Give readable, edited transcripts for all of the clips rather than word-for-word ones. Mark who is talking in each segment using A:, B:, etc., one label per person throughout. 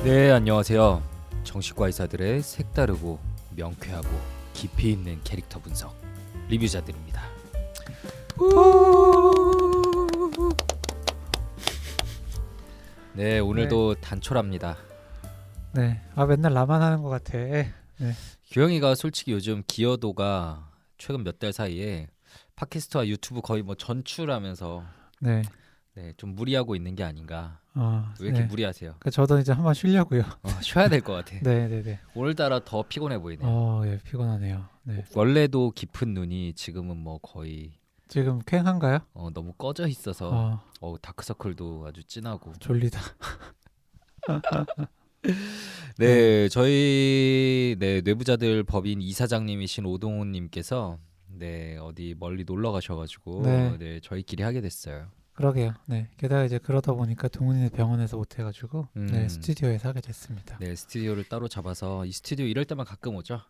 A: 네, 안녕하세요. 정신과 의사들의 색다르고 명쾌하고 깊이 있는 캐릭터 분석 리뷰자들입니다. 네, 오늘도 단촐합니다.
B: 네, 맨날 나만 하는 것 같아. 네,
A: 규영이가 솔직히 요즘 기여도가 최근 몇 달 사이에 팟캐스트와 유튜브 거의 뭐 전출하면서
B: 네,
A: 좀 무리하고 있는 게 아닌가. 왜 이렇게
B: 네.
A: 무리하세요?
B: 저도 이제 한번 쉬려고요.
A: 쉬어야 될 것 같아.
B: 네.
A: 오늘따라 더 피곤해 보이네요.
B: 예, 피곤하네요. 네,
A: 원래도 깊은 눈이 지금은 뭐 거의
B: 지금 쾌한가요?
A: 너무 꺼져 있어서 다크서클도 아주 진하고.
B: 졸리다.
A: 네, 저희 뇌부자들 법인 이사장님이신 오동훈님께서 어디 멀리 놀러 가셔가지고
B: 네.
A: 저희끼리 하게 됐어요.
B: 그러게요. 네, 게다가 이제 그러다 보니까 동훈이는 병원에서 못 해가지고 네, 스튜디오에서 하게 됐습니다.
A: 네, 스튜디오를 따로 잡아서 이 스튜디오 이럴 때만 가끔 오죠.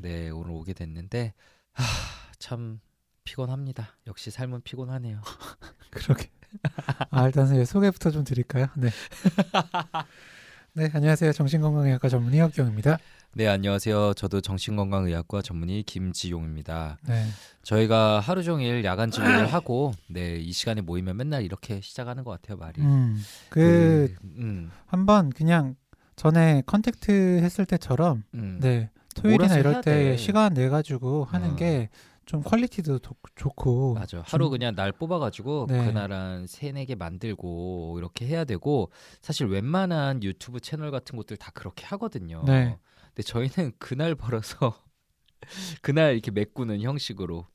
A: 네, 오늘 오게 됐는데 참 피곤합니다. 역시 삶은 피곤하네요.
B: 그러게. 일단 소개부터 좀 드릴까요? 네. 네, 안녕하세요. 정신건강의학과 전문의 혁경입니다.
A: 네, 안녕하세요. 저도 정신건강의학과 전문의 김지용입니다.
B: 네,
A: 저희가 하루 종일 야간 진료를 하고 이 시간에 모이면 맨날 이렇게 시작하는 것 같아요, 말이.
B: 한번 그냥 전에 컨택트 했을 때처럼 네, 토요일이나
A: 몰아서
B: 이럴
A: 해야
B: 때
A: 돼.
B: 시간 내 가지고 하는 게 좀 퀄리티도 좋고
A: 맞아. 하루 그냥 날 뽑아가지고
B: 네.
A: 그날 한 3-4개 만들고 이렇게 해야 되고, 사실 웬만한 유튜브 채널 같은 곳들 다 그렇게 하거든요.
B: 네.
A: 근데 저희는 그날 벌어서 그날 이렇게 메꾸는 형식으로.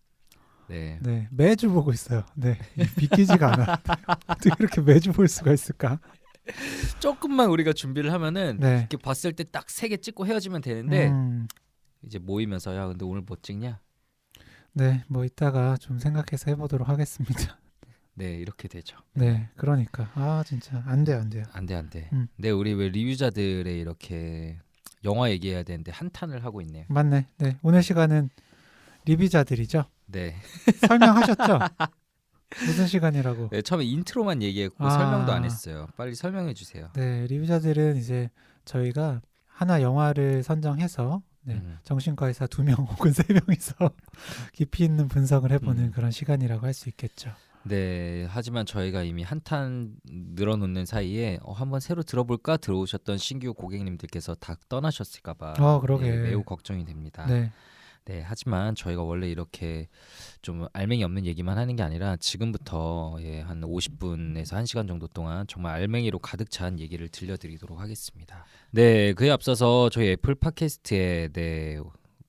A: 네.
B: 네, 매주 보고 있어요. 네, 믿기지가 않아. 어떻게 이렇게 매주 볼 수가 있을까?
A: 조금만 우리가 준비를 하면은
B: 네,
A: 이렇게 봤을 때 딱 3개 찍고 헤어지면 되는데
B: 음,
A: 이제 모이면서 야, 근데 오늘 뭐 찍냐?
B: 네, 뭐 이따가 좀 생각해서 해보도록 하겠습니다.
A: 네, 이렇게 되죠.
B: 네, 그러니까 진짜 안 돼요.
A: 안 돼.
B: 음.
A: 네, 우리 왜 리뷰자들의 이렇게 영화 얘기해야 되는데 한탄을 하고 있네요.
B: 맞네. 네, 오늘 시간은 리뷰자들이죠.
A: 네.
B: 설명하셨죠? 무슨 시간이라고?
A: 네, 처음에 인트로만 얘기했고 설명도 안 했어요. 빨리 설명해 주세요.
B: 네, 리뷰자들은 이제 저희가 하나 영화를 선정해서 정신과 의사 2명 혹은 3명이서 깊이 있는 분석을 해보는 그런 시간이라고 할 수 있겠죠.
A: 네, 하지만 저희가 이미 한탄 늘어놓는 사이에 한번 새로 들어볼까 들어오셨던 신규 고객님들께서 다 떠나셨을까봐
B: 그러게.
A: 매우 걱정이 됩니다. 네, 하지만 저희가 원래 이렇게 좀 알맹이 없는 얘기만 하는 게 아니라 지금부터 한 50분에서 1시간 정도 동안 정말 알맹이로 가득 찬 얘기를 들려드리도록 하겠습니다. 네, 그에 앞서서 저희 애플 팟캐스트에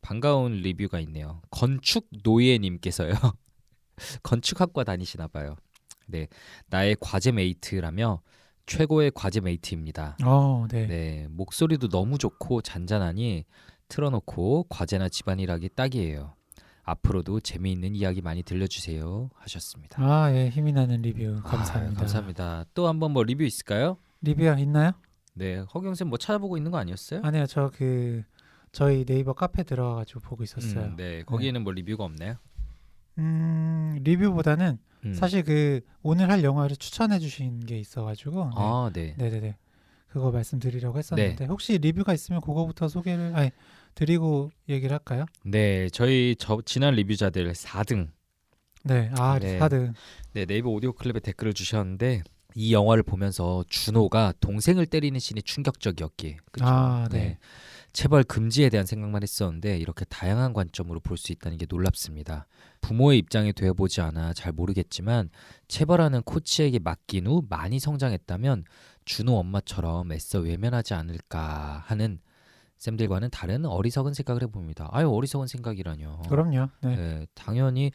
A: 반가운 리뷰가 있네요. 건축 노예님께서요. 건축학과 다니시나 봐요. 네, 나의 과제 메이트라며 최고의 과제 메이트입니다. 네, 목소리도 너무 좋고 잔잔하니 틀어놓고 과제나 집안일하기 딱이에요. 앞으로도 재미있는 이야기 많이 들려주세요 하셨습니다.
B: 예, 힘이 나는 리뷰 감사합니다.
A: 감사합니다. 또 한번 뭐 리뷰 있을까요?
B: 리뷰 있나요?
A: 네, 허경쌤 뭐 찾아보고 있는 거 아니었어요?
B: 아니요, 저희 네이버 카페 들어가가지고 보고 있었어요.
A: 네, 거기에는 뭐 리뷰가 없나요?
B: 리뷰보다는 사실 오늘 할 영화를 추천해 주신 게 있어가지고 네네네, 그거 말씀드리려고 했었는데 혹시 리뷰가 있으면 그거부터 소개를 드리고 얘기를 할까요?
A: 네, 저희 지난 리뷰자들 4등.
B: 네, 4등.
A: 네, 네이버 오디오 클립에 댓글을 주셨는데 이 영화를 보면서 준호가 동생을 때리는 씬이 충격적이었기에
B: 네.
A: 체벌 금지에 대한 생각만 했었는데 이렇게 다양한 관점으로 볼 수 있다는 게 놀랍습니다. 부모의 입장에 되어보지 않아 잘 모르겠지만 체벌하는 코치에게 맡긴 후 많이 성장했다면 준호 엄마처럼 애써 외면하지 않을까 하는 쌤들과는 다른 어리석은 생각을 해봅니다. 어리석은 생각이라뇨.
B: 그럼요.
A: 네, 당연히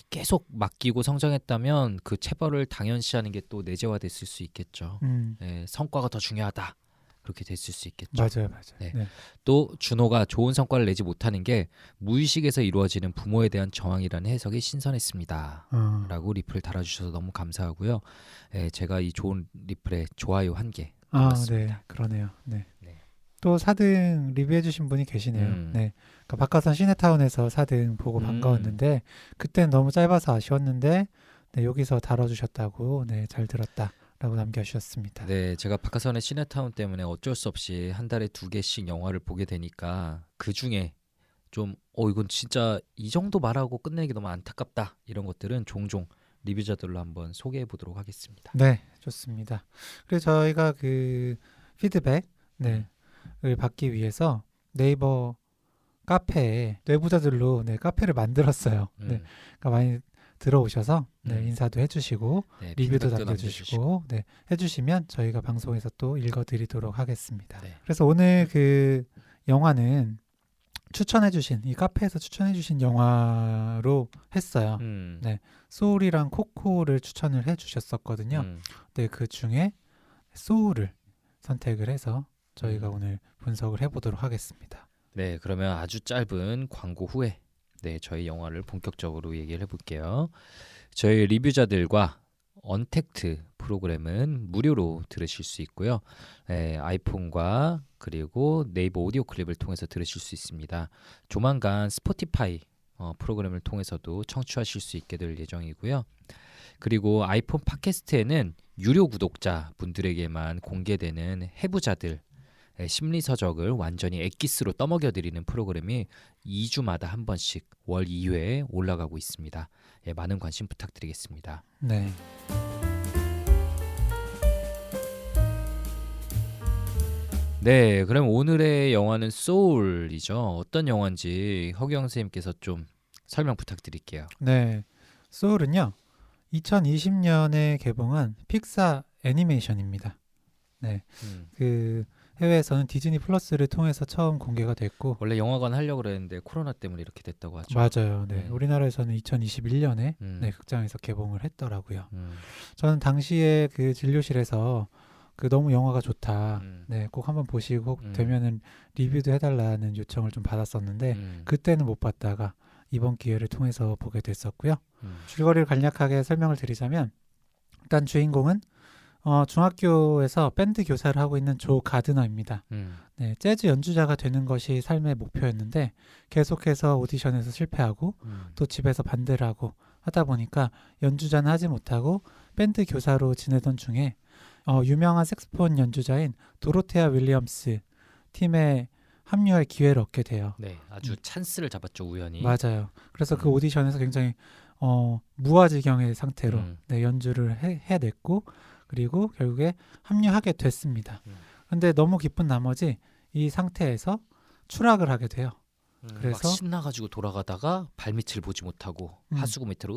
A: 계속 맡기고 성장했다면 그 체벌을 당연시하는 게 또 내재화됐을 수 있겠죠. 네, 성과가 더 중요하다. 그렇게 됐을 수 있겠죠.
B: 맞아요.
A: 네. 또 준호가 좋은 성과를 내지 못하는 게 무의식에서 이루어지는 부모에 대한 저항이라는 해석이 신선했습니다. 라고 리플을 달아주셔서 너무 감사하고요. 제가 이 좋은 리플에 좋아요 1개 눌렀습니다.
B: 네, 그러네요. 네. 또 4등 리뷰해주신 분이 계시네요. 그러니까 박하선 시네타운에서 4등 보고 반가웠는데 그때는 너무 짧아서 아쉬웠는데 여기서 다뤄주셨다고 잘 들었다. 라고 남겨주셨습니다.
A: 네, 제가 박하선의 시네타운 때문에 어쩔 수 없이 한 달에 2개씩 영화를 보게 되니까 그 중에 좀 이건 진짜 이 정도 말하고 끝내기 너무 안타깝다 이런 것들은 종종 리뷰자들로 한번 소개해 보도록 하겠습니다.
B: 네, 좋습니다. 그래서 저희가 그 피드백을 받기 위해서 네이버 카페에 내부자들로 카페를 만들었어요. 그러니까 많이 들어오셔서 인사도 해주시고 리뷰도 남겨주시고 해주시면 저희가 방송에서 또 읽어드리도록 하겠습니다. 그래서 오늘 그 영화는 이 카페에서 추천해주신 영화로 했어요. 소울이랑 코코를 추천을 해주셨었거든요. 그 중에 소울을 선택을 해서 저희가 오늘 분석을 해보도록 하겠습니다.
A: 네, 그러면 아주 짧은 광고 후에 저희 영화를 본격적으로 얘기를 해볼게요. 저희 리뷰자들과 언택트 프로그램은 무료로 들으실 수 있고요. 아이폰과 그리고 네이버 오디오 클립을 통해서 들으실 수 있습니다. 조만간 스포티파이 프로그램을 통해서도 청취하실 수 있게 될 예정이고요. 그리고 아이폰 팟캐스트에는 유료 구독자 분들에게만 공개되는 해부자들 심리서적을 완전히 엑기스로 떠먹여드리는 프로그램이 2주마다 한 번씩 월 2회에 올라가고 있습니다. 많은 관심 부탁드리겠습니다.
B: 네.
A: 네, 그럼 오늘의 영화는 소울이죠. 어떤 영화인지 허경 선생님께서 좀 설명 부탁드릴게요.
B: 네, 소울은요 2020년에 개봉한 픽사 애니메이션입니다. 네, 그 해외에서는 디즈니 플러스를 통해서 처음 공개가 됐고
A: 원래 영화관 하려고 그랬는데 코로나 때문에 이렇게 됐다고 하죠.
B: 맞아요. 네. 우리나라에서는 2021년에 극장에서 개봉을 했더라고요. 저는 당시에 그 진료실에서 그 너무 영화가 좋다. 꼭 한번 보시고 혹 되면은 리뷰도 해달라는 요청을 좀 받았었는데 그때는 못 봤다가 이번 기회를 통해서 보게 됐었고요. 줄거리를 간략하게 설명을 드리자면 일단 주인공은 중학교에서 밴드 교사를 하고 있는 조 가드너입니다. 재즈 연주자가 되는 것이 삶의 목표였는데 계속해서 오디션에서 실패하고 또 집에서 반대를 하고 하다 보니까 연주자는 하지 못하고 밴드 교사로 지내던 중에 유명한 색소폰 연주자인 도로테아 윌리엄스 팀에 합류할 기회를 얻게 돼요.
A: 네, 아주 찬스를 잡았죠, 우연히.
B: 맞아요. 그래서 그 오디션에서 굉장히 무아지경의 상태로 연주를 해냈고 그리고 결국에 합류하게 됐습니다. 근데 너무 기쁜 나머지 이 상태에서 추락을 하게 돼요.
A: 그래서 막 신나가지고 돌아가다가 발밑을 보지 못하고 하수구 밑으로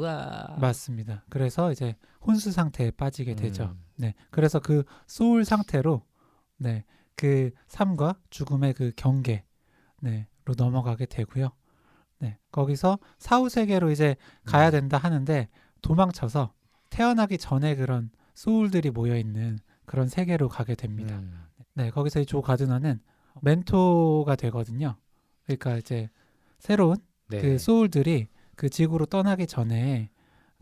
B: 맞습니다. 그래서 이제 혼수 상태에 빠지게 되죠. 네, 그래서 그 소울 상태로 그 삶과 죽음의 그 경계로 넘어가게 되고요. 거기서 사후 세계로 이제 가야 된다 하는데 도망쳐서 태어나기 전에 그런 소울들이 모여 있는 그런 세계로 가게 됩니다. 거기서 이 조 가드너는 멘토가 되거든요. 그러니까 이제 새로운 그 소울들이 그 지구로 떠나기 전에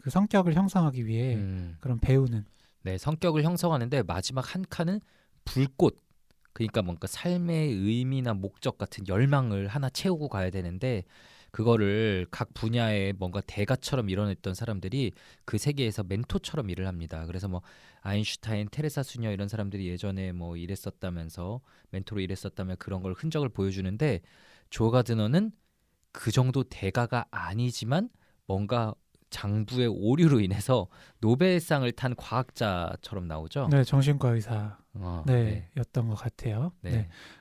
B: 그 성격을 형성하기 위해 그런 배우는
A: 성격을 형성하는데 마지막 한 칸은 불꽃, 그러니까 뭔가 삶의 의미나 목적 같은 열망을 하나 채우고 가야 되는데 그거를 각 분야에 뭔가 대가처럼 이뤄냈던 사람들이 그 세계에서 멘토처럼 일을 합니다. 그래서 뭐 아인슈타인, 테레사 수녀 이런 사람들이 예전에 뭐 이랬었다면서 멘토로 일했었다면 그런 걸 흔적을 보여주는데 조 가드너는 그 정도 대가가 아니지만 뭔가 장부의 오류로 인해서 노벨상을 탄 과학자처럼 나오죠.
B: 네, 정신과 의사 였던 것 같아요.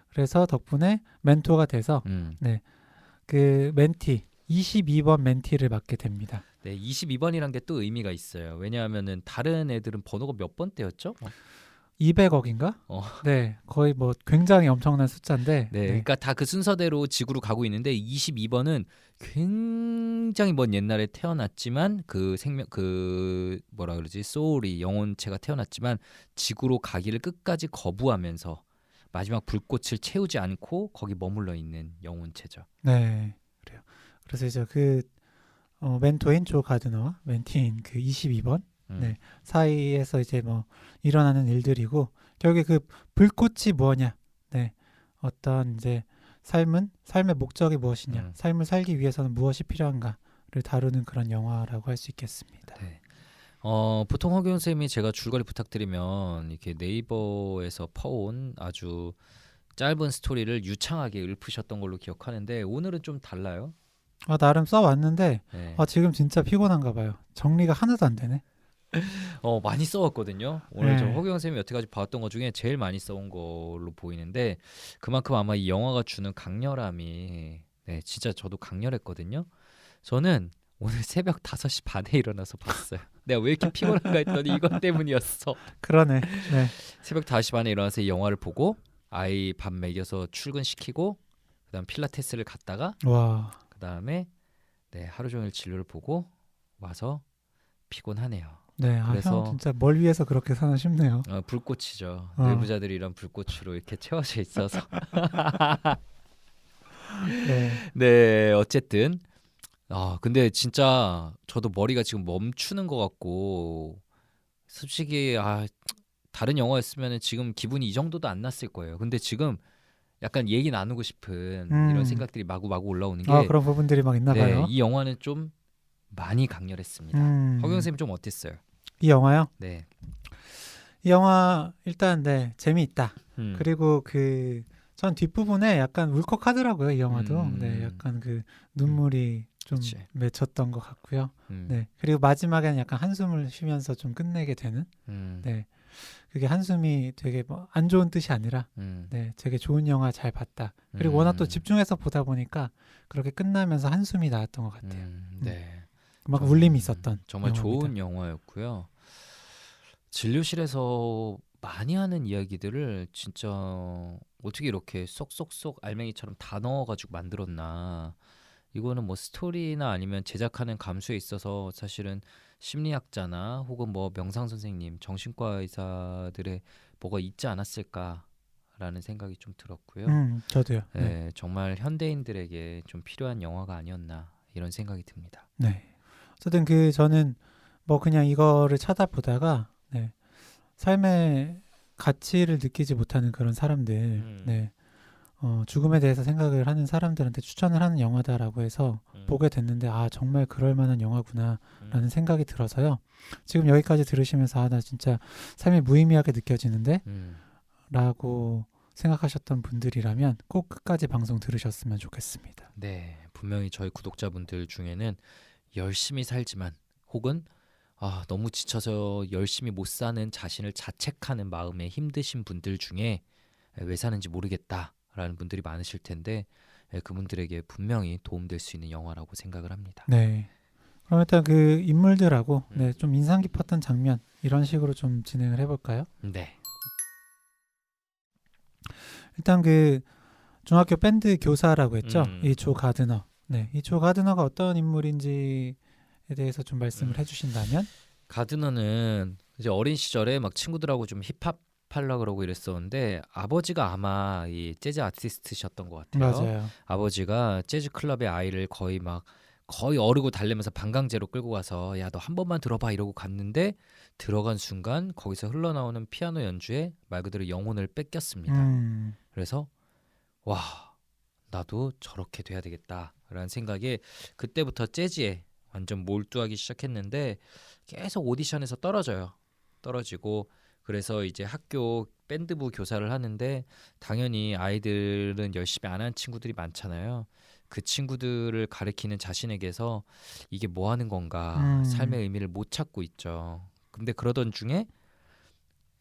B: 그래서 덕분에 멘토가 돼서 그 멘티 22번 멘티를 맡게 됩니다.
A: 22번이란 게 또 의미가 있어요. 왜냐하면은 다른 애들은 번호가 몇 번대였죠?
B: 200억인가? 거의 뭐 굉장히 엄청난 숫자인데.
A: 그러니까 다 그 순서대로 지구로 가고 있는데 22번은 굉장히 먼 옛날에 태어났지만 그 생명 그 뭐라 그러지 소울이 영혼체가 태어났지만 지구로 가기를 끝까지 거부하면서 마지막 불꽃을 채우지 않고 거기 머물러 있는 영혼체죠.
B: 네, 그래요. 그래서 이제 그 멘토인 조 가드너와 멘티인 그 22번 사이에서 이제 뭐 일어나는 일들이고 결국에 그 불꽃이 뭐냐, 어떤 이제 삶의 목적이 무엇이냐, 삶을 살기 위해서는 무엇이 필요한가를 다루는 그런 영화라고 할 수 있겠습니다.
A: 보통 허경 쌤이 제가 줄거리 부탁드리면 이렇게 네이버에서 퍼온 아주 짧은 스토리를 유창하게 읊으셨던 걸로 기억하는데 오늘은 좀 달라요.
B: 나름 써왔는데
A: 네.
B: 지금 진짜 피곤한가 봐요. 정리가 하나도 안 되네.
A: 많이 써왔거든요. 오늘 저
B: 네.
A: 허경 쌤이 여태까지 봤던 것 중에 제일 많이 써온 걸로 보이는데 그만큼 아마 이 영화가 주는 강렬함이 진짜 저도 강렬했거든요. 저는 오늘 새벽 5시 반에 일어나서 봤어요. 내가 왜 이렇게 피곤한가 했더니 이것 때문이었어.
B: 그러네. 네.
A: 새벽 5시 반에 일어나서 이 영화를 보고 아이 밥 먹여서 출근시키고 그다음 필라테스를 갔다가
B: 와.
A: 그다음에 하루 종일 진료를 보고 와서 피곤하네요.
B: 네,
A: 그래서
B: 형 진짜 뭘 위해서 그렇게 사나 싶네요.
A: 불꽃이죠. 내부자들이 이런 불꽃으로 이렇게 채워져 있어서. 네, 어쨌든 근데 진짜 저도 머리가 지금 멈추는 것 같고 솔직히 다른 영화였으면 지금 기분이 이 정도도 안 났을 거예요. 근데 지금 약간 얘기 나누고 싶은 이런 생각들이 마구마구 올라오는 게
B: 그런 부분들이 막 있나 봐요.
A: 이 영화는 좀 많이 강렬했습니다. 허경 쌤 좀 어땠어요?
B: 이 영화요?
A: 네.
B: 이 영화 일단 재미있다. 그리고 전 뒷부분에 약간 울컥하더라고요. 이 영화도. 네, 약간 눈물이 좀 맺혔던 것 같고요. 네, 그리고 마지막에는 약간 한숨을 쉬면서 좀 끝내게 되는. 네, 그게 한숨이 되게 안 좋은 뜻이 아니라, 네, 되게 좋은 영화 잘 봤다. 그리고 워낙 또 집중해서 보다 보니까 그렇게 끝나면서 한숨이 나왔던 것 같아요.
A: 네,
B: 막 울림이 있었던
A: 정말
B: 영화입니다.
A: 좋은 영화였고요. 진료실에서 많이 하는 이야기들을 진짜 어떻게 이렇게 쏙쏙쏙 알맹이처럼 다 넣어가지고 만들었나. 이거는 뭐 스토리나 아니면 제작하는 감수에 있어서 사실은 심리학자나 혹은 뭐 명상 선생님, 정신과 의사들의 뭐가 있지 않았을까라는 생각이 좀 들었고요.
B: 저도요.
A: 네, 정말 현대인들에게 좀 필요한 영화가 아니었나 이런 생각이 듭니다.
B: 네. 어쨌든 저는 뭐 그냥 이거를 찾아보다가 삶의 가치를 느끼지 못하는 그런 사람들, 죽음에 대해서 생각을 하는 사람들한테 추천을 하는 영화다라고 해서 보게 됐는데 정말 그럴 만한 영화구나라는 생각이 들어서요. 지금 여기까지 들으시면서 나 진짜 삶이 무의미하게 느껴지는데 라고 생각하셨던 분들이라면 꼭 끝까지 방송 들으셨으면 좋겠습니다.
A: 네, 분명히 저희 구독자분들 중에는 열심히 살지만 혹은 너무 지쳐서 열심히 못 사는 자신을 자책하는 마음에 힘드신 분들 중에 왜 사는지 모르겠다라는 분들이 많으실 텐데 그분들에게 분명히 도움될 수 있는 영화라고 생각을 합니다.
B: 네. 그럼 일단 인물들하고 좀 인상 깊었던 장면 이런 식으로 좀 진행을 해볼까요?
A: 네.
B: 일단 중학교 밴드 교사라고 했죠. 이 조 가드너. 네, 이 조 가드너가 어떤 인물인지에 대해서 좀 말씀을 해주신다면?
A: 가드너는 이제 어린 시절에 막 친구들하고 좀 힙합 하려고 그러고 이랬었는데 아버지가 아마 이 재즈 아티스트셨던 것 같아요.
B: 맞아요.
A: 아버지가 재즈 클럽의 아이를 거의 어르고 달래면서 반강제로 끌고 가서 야, 너 한 번만 들어봐 이러고 갔는데 들어간 순간 거기서 흘러나오는 피아노 연주에 말 그대로 영혼을 뺏겼습니다. 그래서 와, 나도 저렇게 돼야 되겠다라는 생각에 그때부터 재즈에 완전 몰두하기 시작했는데 계속 오디션에서 떨어지고 그래서 이제 학교 밴드부 교사를 하는데 당연히 아이들은 열심히 안 하는 친구들이 많잖아요. 그 친구들을 가리키는 자신에게서 이게 뭐 하는 건가 삶의 의미를 못 찾고 있죠. 근데 그러던 중에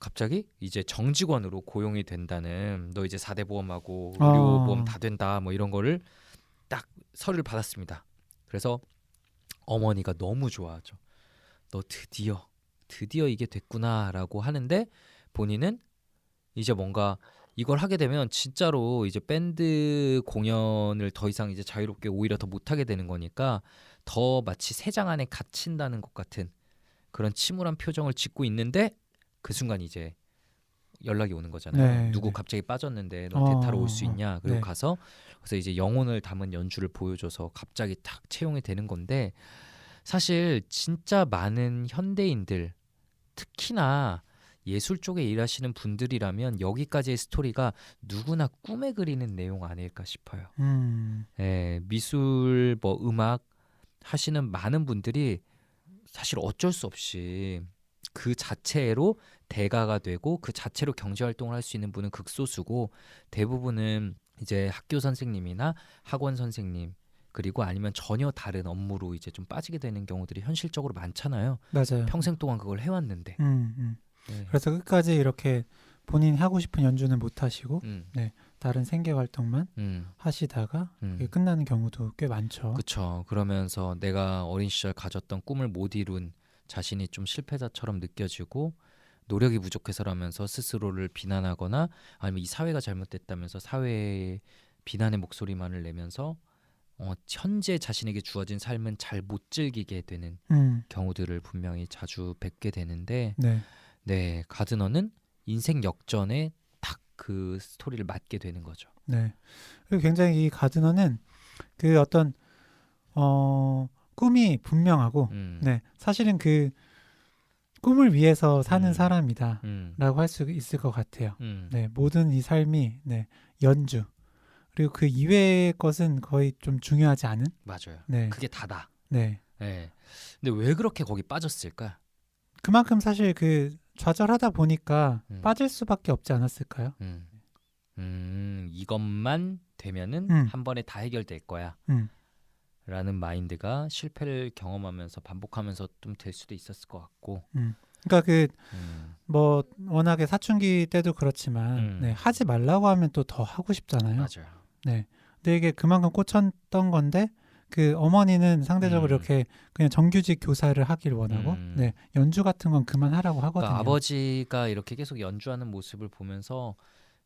A: 갑자기 이제 정직원으로 고용이 된다는 너 이제 4대 보험하고 의료보험 다 된다 뭐 이런 거를 딱 서류를 받았습니다. 그래서 어머니가 너무 좋아하죠. 너 드디어 이게 됐구나라고 하는데 본인은 이제 뭔가 이걸 하게 되면 진짜로 이제 밴드 공연을 더 이상 이제 자유롭게 오히려 더 못하게 되는 거니까 더 마치 새장 안에 갇힌다는 것 같은 그런 침울한 표정을 짓고 있는데 그 순간 이제 연락이 오는 거잖아요. 누구 갑자기 빠졌는데 너 대타로 올 수 있냐. 그리고 가서 그래서 이제 영혼을 담은 연주를 보여줘서 갑자기 탁 채용이 되는 건데 사실 진짜 많은 현대인들 특히나 예술 쪽에 일하시는 분들이라면 여기까지의 스토리가 누구나 꿈에 그리는 내용 아닐까 싶어요. 미술 음악 하시는 많은 분들이 사실 어쩔 수 없이 그 자체로 대가가 되고 그 자체로 경제 활동을 할 수 있는 분은 극소수고 대부분은 이제 학교 선생님이나 학원 선생님 그리고 아니면 전혀 다른 업무로 이제 좀 빠지게 되는 경우들이 현실적으로 많잖아요.
B: 맞아요.
A: 평생 동안 그걸 해왔는데.
B: 네. 그래서 끝까지 이렇게 본인이 하고 싶은 연주는 못 하시고 네, 다른 생계 활동만 하시다가 끝나는 경우도 꽤 많죠.
A: 그렇죠. 그러면서 내가 어린 시절 가졌던 꿈을 못 이룬 자신이 좀 실패자처럼 느껴지고 노력이 부족해서라면서 스스로를 비난하거나 아니면 이 사회가 잘못됐다면서 사회의 비난의 목소리만을 내면서 현재 자신에게 주어진 삶은 잘 못 즐기게 되는 경우들을 분명히 자주 뵙게 되는데 네, 가드너는 인생 역전에 딱 그 스토리를 맞게 되는 거죠.
B: 네. 그리고 굉장히 이 가드너는 그 어떤 꿈이 분명하고 네, 사실은 그 꿈을 위해서 사는 사람이다라고 할 수 있을 것 같아요. 네, 모든 이 삶이 네, 연주 그리고 그 이외의 것은 거의 좀 중요하지 않은.
A: 맞아요.
B: 네,
A: 그게 다다.
B: 네.
A: 네. 근데 왜 그렇게 거기 빠졌을까?
B: 그만큼 사실 그 좌절하다 보니까 빠질 수밖에 없지 않았을까요?
A: 이것만 되면은 한 번에 다 해결될 거야. 라는 마인드가 실패를 경험하면서 반복하면서 좀 될 수도 있었을 것 같고.
B: 그러니까 그 뭐 워낙에 사춘기 때도 그렇지만 네, 하지 말라고 하면 또 더 하고 싶잖아요.
A: 맞아요.
B: 네. 근데 이게 그만큼 꽂혔던 건데 그 어머니는 상대적으로 이렇게 그냥 정규직 교사를 하길 원하고 네, 연주 같은 건 그만하라고 하거든요.
A: 그러니까 아버지가 이렇게 계속 연주하는 모습을 보면서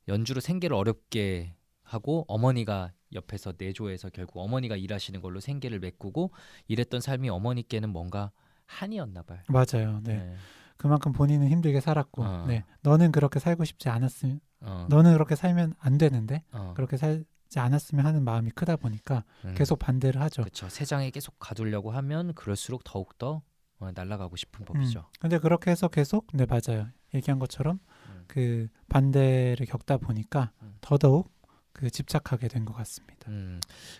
A: 연주로 생계를 어렵게 하고 어머니가 옆에서 내조해서 결국 어머니가 일하시는 걸로 생계를 메꾸고 이랬던 삶이 어머니께는 뭔가 한이었나 봐요.
B: 맞아요. 네. 그만큼 본인은 힘들게 살았고 네. 너는 그렇게 살고 싶지 않았으면 너는 그렇게 살면 안 되는데 그렇게 살지 않았으면 하는 마음이 크다 보니까 계속 반대를 하죠.
A: 그렇죠. 세상에 계속 가두려고 하면 그럴수록 더욱더 날아가고 싶은 법이죠.
B: 근데 그렇게 해서 계속 네 맞아요. 얘기한 것처럼 그 반대를 겪다 보니까 더더욱 그 집착하게 된 것 같습니다.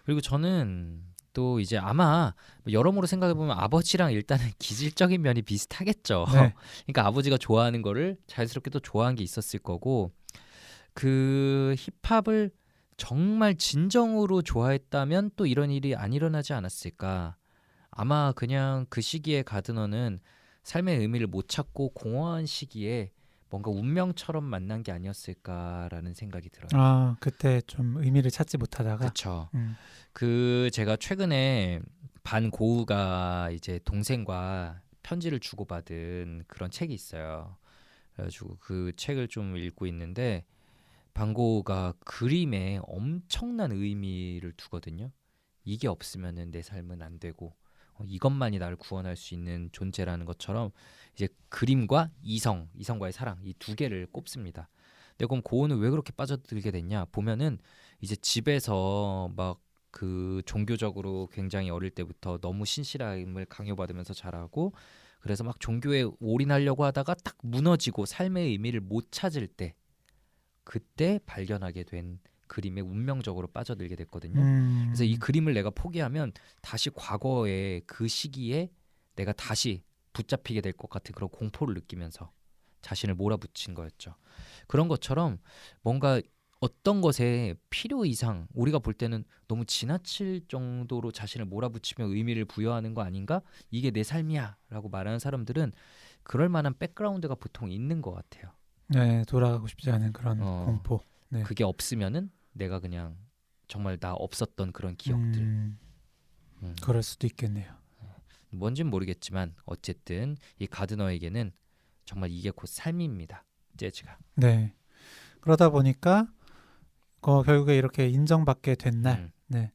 A: 그리고 저는 또 이제 아마 여러모로 생각해보면 아버지랑 일단은 기질적인 면이 비슷하겠죠.
B: 네.
A: 그러니까 아버지가 좋아하는 거를 자연스럽게 또 좋아한 게 있었을 거고 그 힙합을 정말 진정으로 좋아했다면 또 이런 일이 안 일어나지 않았을까. 아마 그냥 그 시기에 가드너는 삶의 의미를 못 찾고 공허한 시기에 뭔가 운명처럼 만난 게 아니었을까라는 생각이 들어요.
B: 아, 그때 좀 의미를 찾지 못하다가.
A: 그렇죠. 그 제가 최근에 반고우가 이제 동생과 편지를 주고받은 그런 책이 있어요. 그래가지고 그 책을 좀 읽고 있는데 반고우가 그림에 엄청난 의미를 두거든요. 이게 없으면은 내 삶은 안 되고 이것만이 나를 구원할 수 있는 존재라는 것처럼 이제 그림과 이성과의 사랑 이 두 개를 꼽습니다. 근데 그럼 고우는 왜 그렇게 빠져들게 됐냐 보면은 이제 집에서 막 그 종교적으로 굉장히 어릴 때부터 너무 신실함을 강요받으면서 자라고 그래서 막 종교에 올인하려고 하다가 딱 무너지고 삶의 의미를 못 찾을 때 그때 발견하게 된 그림에 운명적으로 빠져들게 됐거든요. 그래서 이 그림을 내가 포기하면 다시 과거의 그 시기에 내가 다시 붙잡히게 될 것 같은 그런 공포를 느끼면서 자신을 몰아붙인 거였죠. 그런 것처럼 뭔가 어떤 것에 필요 이상 우리가 볼 때는 너무 지나칠 정도로 자신을 몰아붙이며 의미를 부여하는 거 아닌가? 이게 내 삶이야 라고 말하는 사람들은 그럴 만한 백그라운드가 보통 있는 것 같아요.
B: 네, 돌아가고 싶지 않은 그런 공포. 네.
A: 그게 없으면은 내가 그냥 정말 나 없었던 그런 기억들.
B: 그럴 수도 있겠네요.
A: 뭔진 모르겠지만 어쨌든 이 가드너에게는 정말 이게 곧 삶입니다. 재즈가.
B: 네. 그러다 보니까 결국에 이렇게 인정받게 된 날, 네.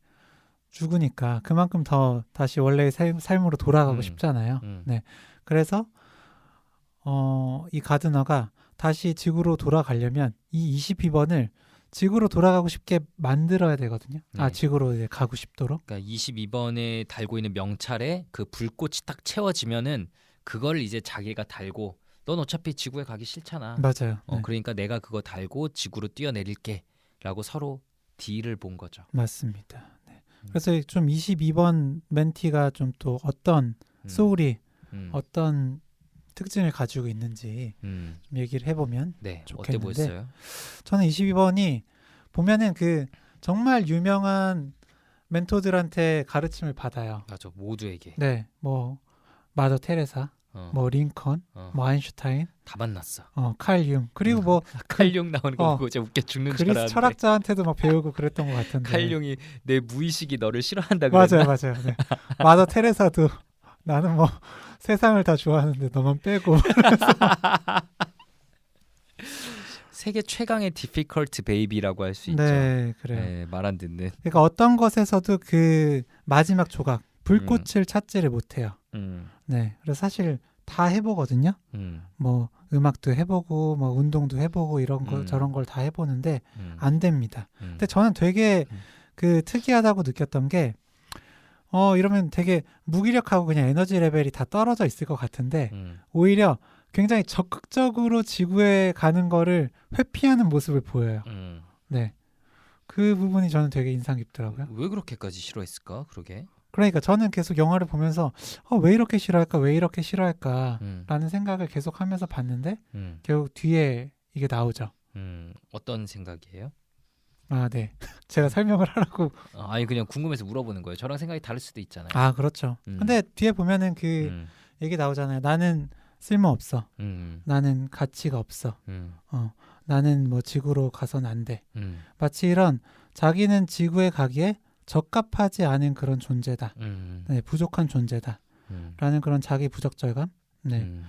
B: 죽으니까 그만큼 더 다시 원래의 삶으로 돌아가고 싶잖아요. 네. 그래서 이 가드너가 다시 지구로 돌아가려면 이 22번을 지구로 돌아가고 싶게 만들어야 되거든요.
A: 네.
B: 지구로 이제 가고 싶도록.
A: 그러니까 22번에 달고 있는 명찰에 그 불꽃이 딱 채워지면은 그걸 이제 자기가 달고 넌 어차피 지구에 가기 싫잖아.
B: 맞아요. 네.
A: 그러니까 내가 그거 달고 지구로 뛰어내릴게라고 서로 딜을 본 거죠.
B: 맞습니다. 네. 그래서 좀 22번 멘티가 좀 또 어떤 소울이 어떤 특징을 가지고 있는지 좀 얘기를 해보면
A: 네,
B: 좋겠는데
A: 어때 보였어요?
B: 저는 22번이 보면은 그 정말 유명한 멘토들한테 가르침을 받아요.
A: 맞아, 모두에게.
B: 네, 뭐 마더 테레사, 뭐 링컨, 뭐 아인슈타인,
A: 다 만났어.
B: 칼 융, 그리고 뭐
A: 칼 융 나오는 거 보고 진짜 웃겨 죽는 줄
B: 그리스
A: 알았는데.
B: 철학자한테도 막 배우고 그랬던 것 같은데.
A: 칼 융이 내 무의식이 너를 싫어한다 그랬나?
B: 맞아요. 네. 마더 테레사도 나는 뭐 세상을 다 좋아하는데 너만 빼고.
A: 세계 최강의 difficult baby라고 할 수 있죠.
B: 네, 그래요.
A: 네, 말 안 듣는.
B: 그러니까 어떤 것에서도 그 마지막 조각 불꽃을 찾지를 못해요. 네, 그래서 사실 다 해보거든요. 뭐 음악도 해보고, 뭐 운동도 해보고 이런 거 저런 걸 다 해보는데 안 됩니다. 근데 저는 되게 그 특이하다고 느꼈던 게 이러면 되게 무기력하고 그냥 에너지 레벨이 다 떨어져 있을 것 같은데 오히려 굉장히 적극적으로 지구에 가는 거를 회피하는 모습을 보여요. 네, 그 부분이 저는 되게 인상 깊더라고요.
A: 왜 그렇게까지 싫어했을까? 그러게.
B: 그러니까 저는 계속 영화를 보면서 왜 이렇게 싫어할까? 왜 이렇게 싫어할까? 라는 생각을 계속 하면서 봤는데 결국 뒤에 이게 나오죠.
A: 어떤 생각이에요?
B: 아, 네. 제가 설명을 하라고.
A: 아니 그냥 궁금해서 물어보는 거예요. 저랑 생각이 다를 수도 있잖아요.
B: 아, 그렇죠. 근데 뒤에 보면은 그 얘기 나오잖아요. 나는 쓸모없어. 나는 가치가 없어. 나는 뭐 지구로 가선 안 돼. 마치 이런 자기는 지구에 가기에 적합하지 않은 그런 존재다. 네, 부족한 존재다. 라는 그런 자기 부적절감. 네.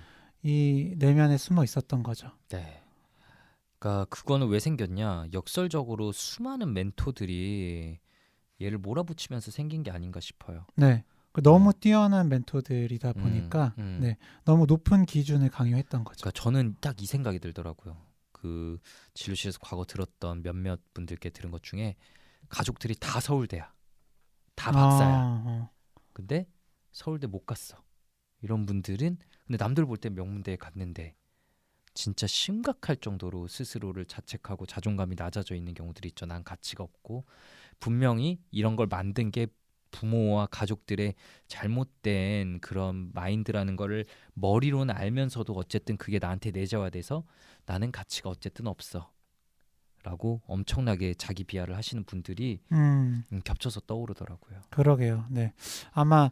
B: 이 내면에 숨어 있었던 거죠.
A: 네. 그러니까 그거는 왜 생겼냐? 역설적으로 수많은 멘토들이 얘를 몰아붙이면서 생긴 게 아닌가 싶어요.
B: 네. 너무 뛰어난 멘토들이다 보니까 네, 너무 높은 기준을 강요했던 거죠.
A: 그러니까 저는 딱 이 생각이 들더라고요. 그 진료실에서 과거 들었던 몇몇 분들께 들은 것 중에 가족들이 다 서울대야. 다 박사야. 근데 서울대 못 갔어. 이런 분들은 근데 남들 볼 때 명문대에 갔는데 진짜 심각할 정도로 스스로를 자책하고 자존감이 낮아져 있는 경우들이 있죠. 난 가치가 없고 분명히 이런 걸 만든 게 부모와 가족들의 잘못된 그런 마인드라는 거를 머리로는 알면서도 어쨌든 그게 나한테 내재화돼서 나는 가치가 어쨌든 없어 라고 엄청나게 자기 비하를 하시는 분들이 겹쳐서 떠오르더라고요.
B: 그러게요. 네, 아마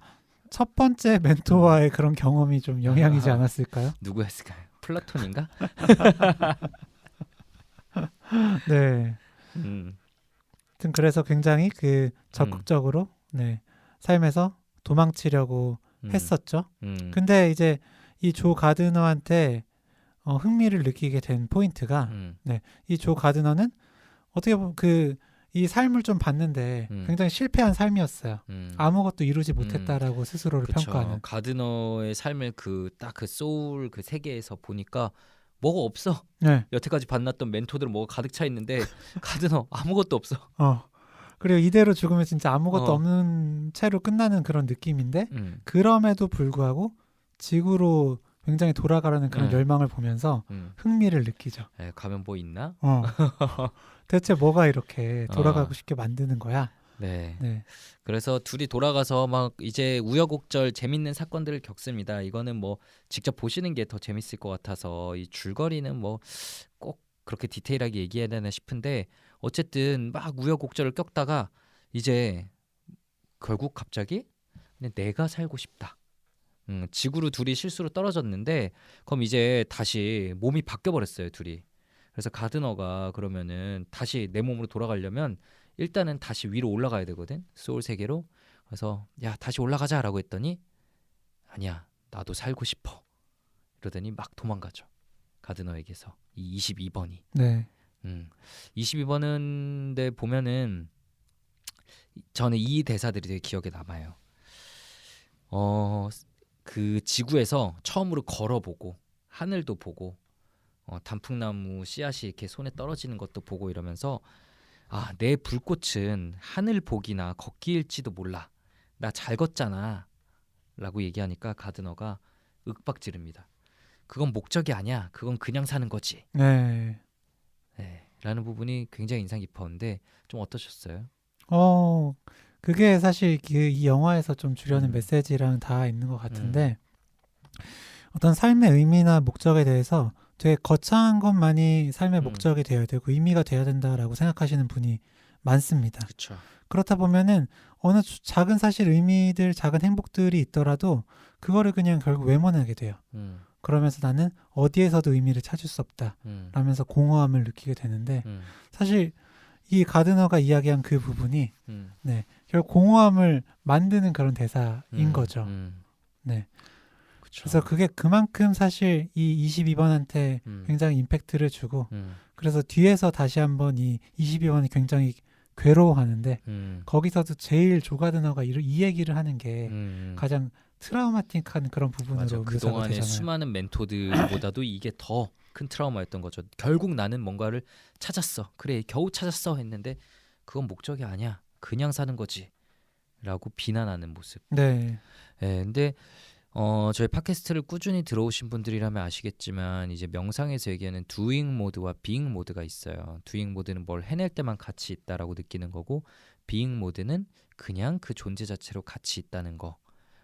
B: 첫 번째 멘토와의 그런 경험이 좀 영향이지 않았을까요?
A: 누구였을까요? 플라톤인가?
B: 네. 하여튼 그래서 굉장히 그 적극적으로 네, 삶에서 도망치려고 했었죠. 근데 이제 이 조 가드너한테 흥미를 느끼게 된 포인트가 네, 이 조 가드너는 어떻게 보면 이 삶을 좀 봤는데 굉장히 실패한 삶이었어요. 아무것도 이루지 못했다라고 스스로를
A: 그쵸.
B: 평가하는.
A: 가드너의 삶을 딱 그 소울 그 세계에서 보니까 뭐가 없어.
B: 네.
A: 여태까지 만났던 멘토들은 뭐가 가득 차 있는데 가드너 아무것도 없어.
B: 그리고 이대로 죽으면 진짜 아무것도 없는 채로 끝나는 그런 느낌인데 그럼에도 불구하고 지구로 굉장히 돌아가라는 그런 열망을 보면서 흥미를 느끼죠.
A: 가면 뭐 있나?
B: 대체 뭐가 이렇게 돌아가고 싶게 만드는 거야?
A: 네. 그래서 둘이 돌아가서 막 이제 우여곡절 재밌는 사건들을 겪습니다. 이거는 뭐 직접 보시는 게 더 재밌을 것 같아서 이 줄거리는 뭐 꼭 그렇게 디테일하게 얘기해야 되나 싶은데 어쨌든 막 우여곡절을 겪다가 이제 결국 갑자기 근데 내가 살고 싶다. 지구로 둘이 실수로 떨어졌는데 그럼 이제 다시 몸이 바뀌어버렸어요 둘이. 그래서 가드너가 그러면은 다시 내 몸으로 돌아가려면 일단은 다시 위로 올라가야 되거든 소울 세계로. 그래서 야 다시 올라가자라고 했더니 아니야 나도 살고 싶어 이러더니 막 도망가죠 가드너에게서 이 22번이.
B: 네.
A: 22번은 보면은 저는 이 대사들이 되게 기억에 남아요. 그 지구에서 처음으로 걸어보고 하늘도 보고 단풍나무 씨앗이 이렇게 손에 떨어지는 것도 보고 이러면서 내 불꽃은 하늘 보기나 걷기일지도 몰라. 나 잘 걷잖아 라고 얘기하니까 가드너가 윽박지릅니다. 그건 목적이 아니야. 그건 그냥 사는 거지.
B: 네.
A: 라는 부분이 굉장히 인상 깊었는데 좀 어떠셨어요?
B: 그게 사실 이 영화에서 좀 주려는 메시지랑 다 있는 것 같은데 어떤 삶의 의미나 목적에 대해서 되게 거창한 것만이 삶의 목적이 되어야 되고 의미가 되어야 된다라고 생각하시는 분이 많습니다.
A: 그쵸.
B: 그렇다 보면은 어느 작은 사실 의미들, 작은 행복들이 있더라도 그거를 그냥 결국 외면하게 돼요. 그러면서 나는 어디에서도 의미를 찾을 수 없다 라면서 공허함을 느끼게 되는데 사실 이 가드너가 이야기한 그 부분이 네, 결국 공허함을 만드는 그런 대사인 거죠. 네. 그쵸. 그래서 그게 그만큼 사실 이 22번한테 굉장히 임팩트를 주고 그래서 뒤에서 다시 한번 이 22번이 굉장히 괴로워하는데 거기서도 제일 조 가드너가 이 얘기를 하는 게 가장 트라우마틱한 그런 부분으로
A: 그동안의
B: 되잖아요.
A: 수많은 멘토들보다도 이게 더 큰 트라우마였던 거죠. 결국 나는 뭔가를 찾았어. 그래 겨우 찾았어 했는데 그건 목적이 아니야. 그냥 사는 거지 라고 비난하는 모습.
B: 네.
A: 네, 근데 저희 팟캐스트를 꾸준히 들어오신 분들이라면 아시겠지만 이제 명상에서 얘기하는 doing 모드와 being 모드가 있어요. doing 모드는 뭘 해낼 때만 가치 있다라고 느끼는 거고 being 모드는 그냥 그 존재 자체로 가치 있다는 거.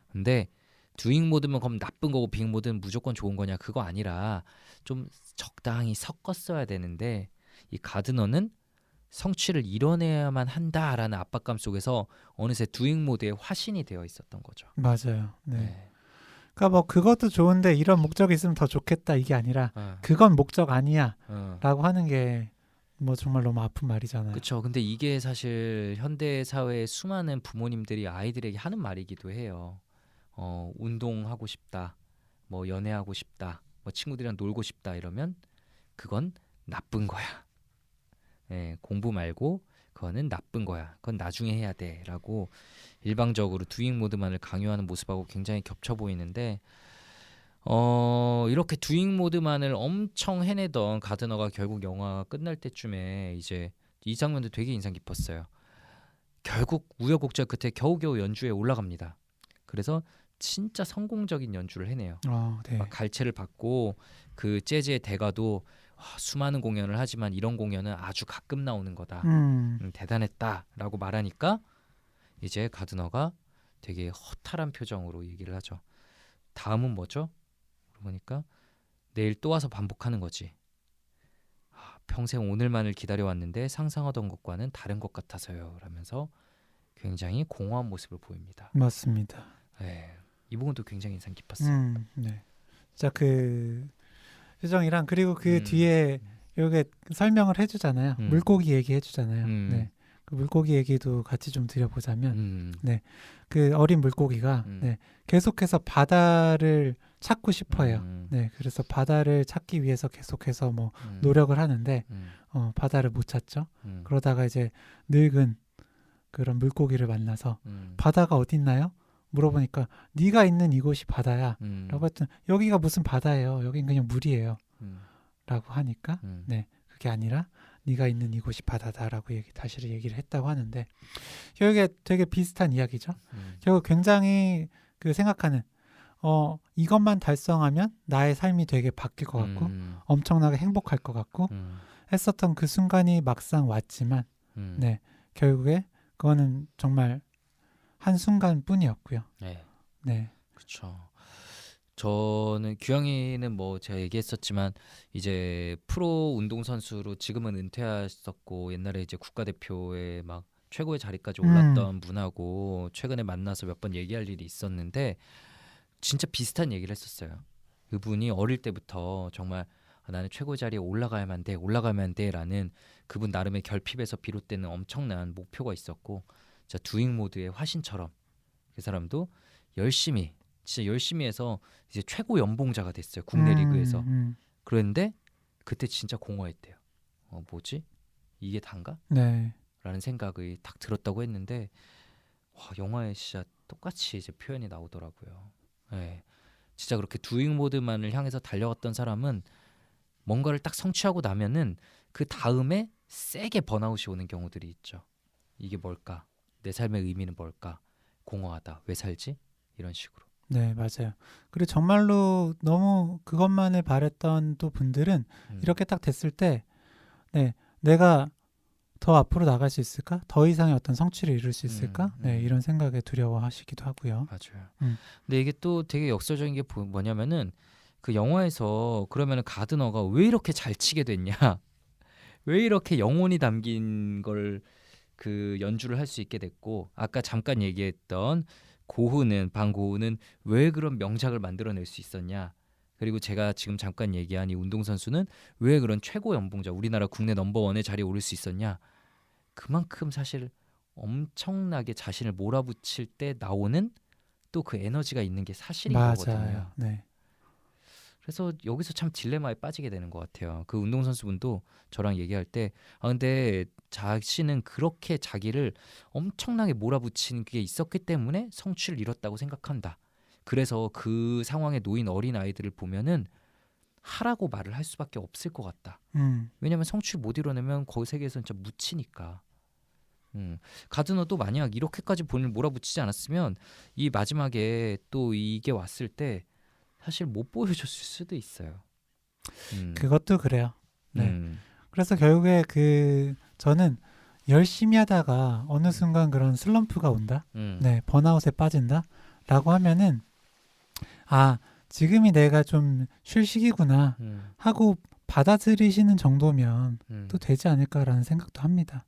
A: 근데 doing 모드면 그럼 나쁜 거고 being 모드는 무조건 좋은 거냐 그거 아니라 좀 적당히 섞었어야 되는데 이 가드너는 성취를 이뤄내야만 한다라는 압박감 속에서 어느새 doing 모드에 화신이 되어 있었던 거죠.
B: 맞아요. 네. 그러니까 뭐 그것도 좋은데 이런 목적이 있으면 더 좋겠다 이게 아니라 그건 목적 아니야 라고 하는 게 뭐 정말 너무 아픈 말이잖아요.
A: 그렇죠. 근데 이게 사실 현대 사회의 수많은 부모님들이 아이들에게 하는 말이기도 해요. 운동하고 싶다, 뭐 연애하고 싶다, 뭐 친구들이랑 놀고 싶다 이러면 그건 나쁜 거야. 네, 공부 말고 그거는 나쁜 거야. 그건 나중에 해야 돼라고 일방적으로 두잉 모드만을 강요하는 모습하고 굉장히 겹쳐 보이는데 이렇게 두잉 모드만을 엄청 해내던 가드너가 결국 영화가 끝날 때쯤에 이제 이 장면도 되게 인상 깊었어요. 결국 우여곡절 끝에 겨우겨우 연주에 올라갑니다. 그래서 진짜 성공적인 연주를 해내요.
B: 네.
A: 막 갈채를 받고 그 재즈의 대가도 수많은 공연을 하지만 이런 공연은 아주 가끔 나오는 거다. 대단했다라고 말하니까 이제 가드너가 되게 허탈한 표정으로 얘기를 하죠. 다음은 뭐죠? 그러니까 내일 또 와서 반복하는 거지. 평생 오늘만을 기다려왔는데 상상하던 것과는 다른 것 같아서요. 라면서 굉장히 공허한 모습을 보입니다.
B: 맞습니다.
A: 네, 이 부분도 굉장히 인상 깊었어요.
B: 네. 자, 그 표정이랑 그리고 그 뒤에 여기 설명을 해주잖아요. 물고기 얘기해주잖아요. 네. 그 물고기 얘기도 같이 좀 드려보자면, 네, 그 어린 물고기가 네, 계속해서 바다를 찾고 싶어요. 네, 그래서 바다를 찾기 위해서 계속해서 뭐 노력을 하는데 바다를 못 찾죠. 그러다가 이제 늙은 그런 물고기를 만나서 바다가 어디 있나요? 물어보니까 네가 있는 이곳이 바다야. 라고 했더니 여기가 무슨 바다예요. 여긴 그냥 물이에요. 라고 하니까 네, 그게 아니라 네가 있는 이곳이 바다다라고 다시 얘기를 했다고 하는데 결국에 되게 비슷한 이야기죠. 결국 굉장히 그 생각하는 이것만 달성하면 나의 삶이 되게 바뀔 것 같고 엄청나게 행복할 것 같고 했었던 그 순간이 막상 왔지만 네, 결국에 그거는 정말 한 순간뿐이었고요.
A: 네.
B: 네.
A: 그렇죠. 저는 규영이는 뭐 제가 얘기했었지만 이제 프로 운동선수로 지금은 은퇴하셨고 옛날에 이제 국가대표에 막 최고의 자리까지 올랐던 분하고 최근에 만나서 몇 번 얘기할 일이 있었는데 진짜 비슷한 얘기를 했었어요. 그분이 어릴 때부터 정말 나는 최고의 자리에 올라가야만 돼 라는 그분 나름의 결핍에서 비롯되는 엄청난 목표가 있었고 진짜 두잉 모드의 화신처럼 그 사람도 진짜 열심히 해서 이제 최고 연봉자가 됐어요. 국내 리그에서. 그런데 그때 진짜 공허했대요. 뭐지? 이게 단가?
B: 네.
A: 라는 생각이 딱 들었다고 했는데 영화에 진짜 똑같이 이제 표현이 나오더라고요. 네. 진짜 그렇게 두잉 모드만을 향해서 달려갔던 사람은 뭔가를 딱 성취하고 나면은 그 다음에 세게 번아웃이 오는 경우들이 있죠. 이게 뭘까? 내 삶의 의미는 뭘까? 공허하다. 왜 살지? 이런 식으로.
B: 네, 맞아요. 그리고 정말로 너무 그것만을 바랬던 또 분들은 이렇게 딱 됐을 때 네, 내가 더 앞으로 나갈 수 있을까? 더 이상의 어떤 성취를 이룰 수 있을까? 네, 이런 생각에 두려워하시기도 하고요.
A: 맞아요. 근데 이게 또 되게 역설적인 게 뭐냐면은 그 영화에서 그러면은 가드너가 왜 이렇게 잘 치게 됐냐? 왜 이렇게 영혼이 담긴 걸 그 연주를 할 수 있게 됐고, 아까 잠깐 얘기했던 방고흐는 왜 그런 명작을 만들어낼 수 있었냐? 그리고 제가 지금 잠깐 얘기한 이 운동선수는 왜 그런 최고 연봉자, 우리나라 국내 넘버원의 자리에 오를 수 있었냐? 그만큼 사실 엄청나게 자신을 몰아붙일 때 나오는 또 그 에너지가 있는 게 사실인
B: 맞아요.
A: 거거든요.
B: 네.
A: 그래서 여기서 참 딜레마에 빠지게 되는 것 같아요. 그 운동선수분도 저랑 얘기할 때 근데 자신은 그렇게 자기를 엄청나게 몰아붙이는 게 있었기 때문에 성취를 이뤘다고 생각한다. 그래서 그 상황에 놓인 어린 아이들을 보면은 하라고 말을 할 수밖에 없을 것 같다. 왜냐하면 성취를 못 이뤄내면 거기 세계에서는 진짜 묻히니까. 가드너도 만약 이렇게까지 본인을 몰아붙이지 않았으면 이 마지막에 또 이게 왔을 때 사실 못 보여줬을 수도 있어요.
B: 그것도 그래요. 네. 그래서 결국에 저는 열심히 하다가 어느 순간 그런 슬럼프가 온다. 네, 번아웃에 빠진다라고 하면은 지금이 내가 좀 쉴 시기구나 하고 받아들이시는 정도면 또 되지 않을까라는 생각도 합니다.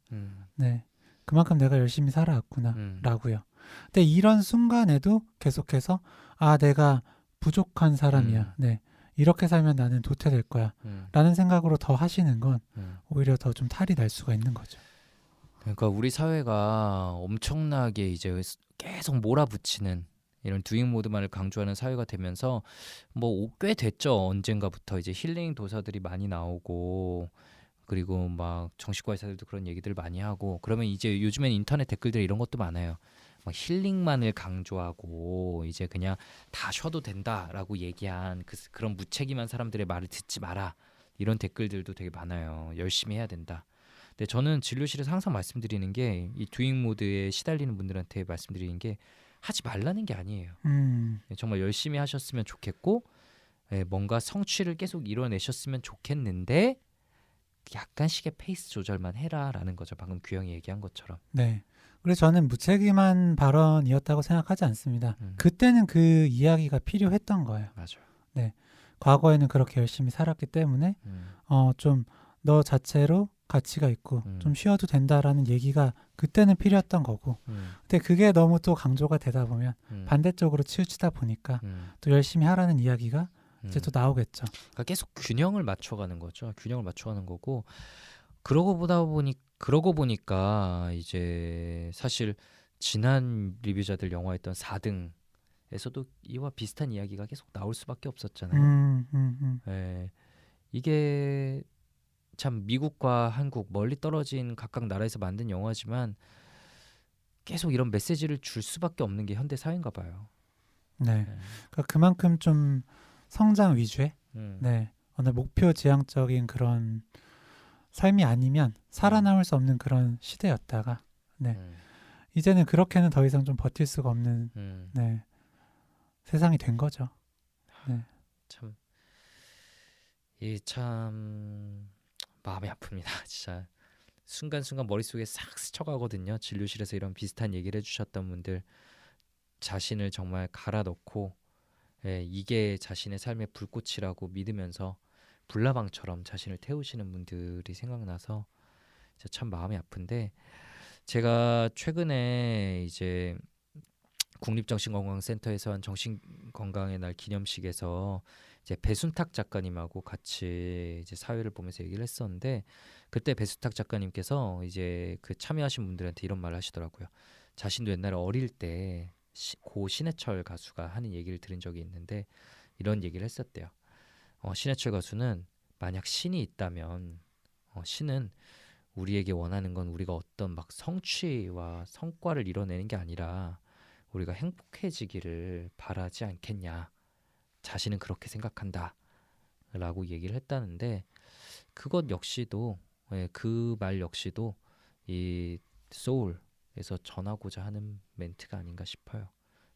B: 네. 그만큼 내가 열심히 살아왔구나라고요. 근데 이런 순간에도 계속해서 내가 부족한 사람이야. 네. 이렇게 살면 나는 도태될 거야. 라는 생각으로 더 하시는 건 오히려 더 좀 탈이 날 수가 있는 거죠.
A: 그러니까 우리 사회가 엄청나게 이제 계속 몰아붙이는 이런 두잉 모드만을 강조하는 사회가 되면서 뭐 꽤 됐죠. 언젠가부터 이제 힐링 도서들이 많이 나오고 그리고 막 정신과 의사들도 그런 얘기들 많이 하고 그러면 이제 요즘엔 인터넷 댓글들 이런 것도 많아요. 막 힐링만을 강조하고 이제 그냥 다 쉬어도 된다라고 얘기한 그런 무책임한 사람들의 말을 듣지 마라. 이런 댓글들도 되게 많아요. 열심히 해야 된다. 근데 저는 진료실에서 항상 말씀드리는 게 이 두잉 모드에 시달리는 분들한테 말씀드리는 게 하지 말라는 게 아니에요. 정말 열심히 하셨으면 좋겠고 뭔가 성취를 계속 이뤄내셨으면 좋겠는데 약간씩의 페이스 조절만 해라라는 거죠. 방금 규영이 얘기한 것처럼.
B: 네. 그래서 저는 무책임한 발언이었다고 생각하지 않습니다. 그때는 그 이야기가 필요했던 거예요.
A: 맞아요.
B: 네. 과거에는 그렇게 열심히 살았기 때문에 좀 너 자체로 가치가 있고 좀 쉬어도 된다라는 얘기가 그때는 필요했던 거고 근데 그게 너무 또 강조가 되다 보면 반대쪽으로 치우치다 보니까 또 열심히 하라는 이야기가 이제 또 나오겠죠.
A: 그러니까 계속 균형을 맞춰가는 거죠. 균형을 맞춰가는 거고 그러고 보니까 이제 사실 지난 리뷰자들 영화했던 4등에서도 이와 비슷한 이야기가 계속 나올 수밖에 없었잖아요. 네. 이게 참 미국과 한국 멀리 떨어진 각각 나라에서 만든 영화지만 계속 이런 메시지를 줄 수밖에 없는 게 현대 사회인가 봐요.
B: 네. 그러니까 그만큼 좀 성장 위주의 네. 어느 목표 지향적인 그런 삶이 아니면 살아남을 수 없는 그런 시대였다가 네. 이제는 그렇게는 더 이상 좀 버틸 수가 없는 네. 세상이 된 거죠. 네.
A: 참 마음이 아픕니다. 진짜 순간순간 머릿속에 싹 스쳐가거든요. 진료실에서 이런 비슷한 얘기를 해주셨던 분들 자신을 정말 갈아 넣고 이게 자신의 삶의 불꽃이라고 믿으면서 불나방처럼 자신을 태우시는 분들이 생각나서 참 마음이 아픈데 제가 최근에 이제 국립정신건강센터에서 한 정신건강의 날 기념식에서 이제 배순탁 작가님하고 같이 이제 사회를 보면서 얘기를 했었는데 그때 배순탁 작가님께서 이제 그 참여하신 분들한테 이런 말을 하시더라고요. 자신도 옛날에 어릴 때 고 신해철 가수가 하는 얘기를 들은 적이 있는데 이런 얘기를 했었대요. 신해철 가수는 만약 신이 있다면 신은 우리에게 원하는 건 우리가 어떤 막 성취와 성과를 이뤄내는 게 아니라 우리가 행복해지기를 바라지 않겠냐. 자신은 그렇게 생각한다. 라고 얘기를 했다는데 그것 역시도 그 말 역시도 이 소울에서 전하고자 하는 멘트가 아닌가 싶어요.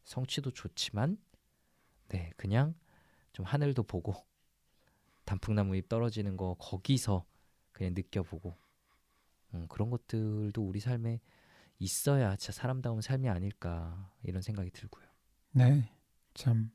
A: 성취도 좋지만 그냥 좀 하늘도 보고 단풍나무 잎 떨어지는 거 거기서 그냥 느껴보고 그런 것들도 우리 삶에 있어야 진짜 사람다운 삶이 아닐까 이런 생각이 들고요.
B: 네, 참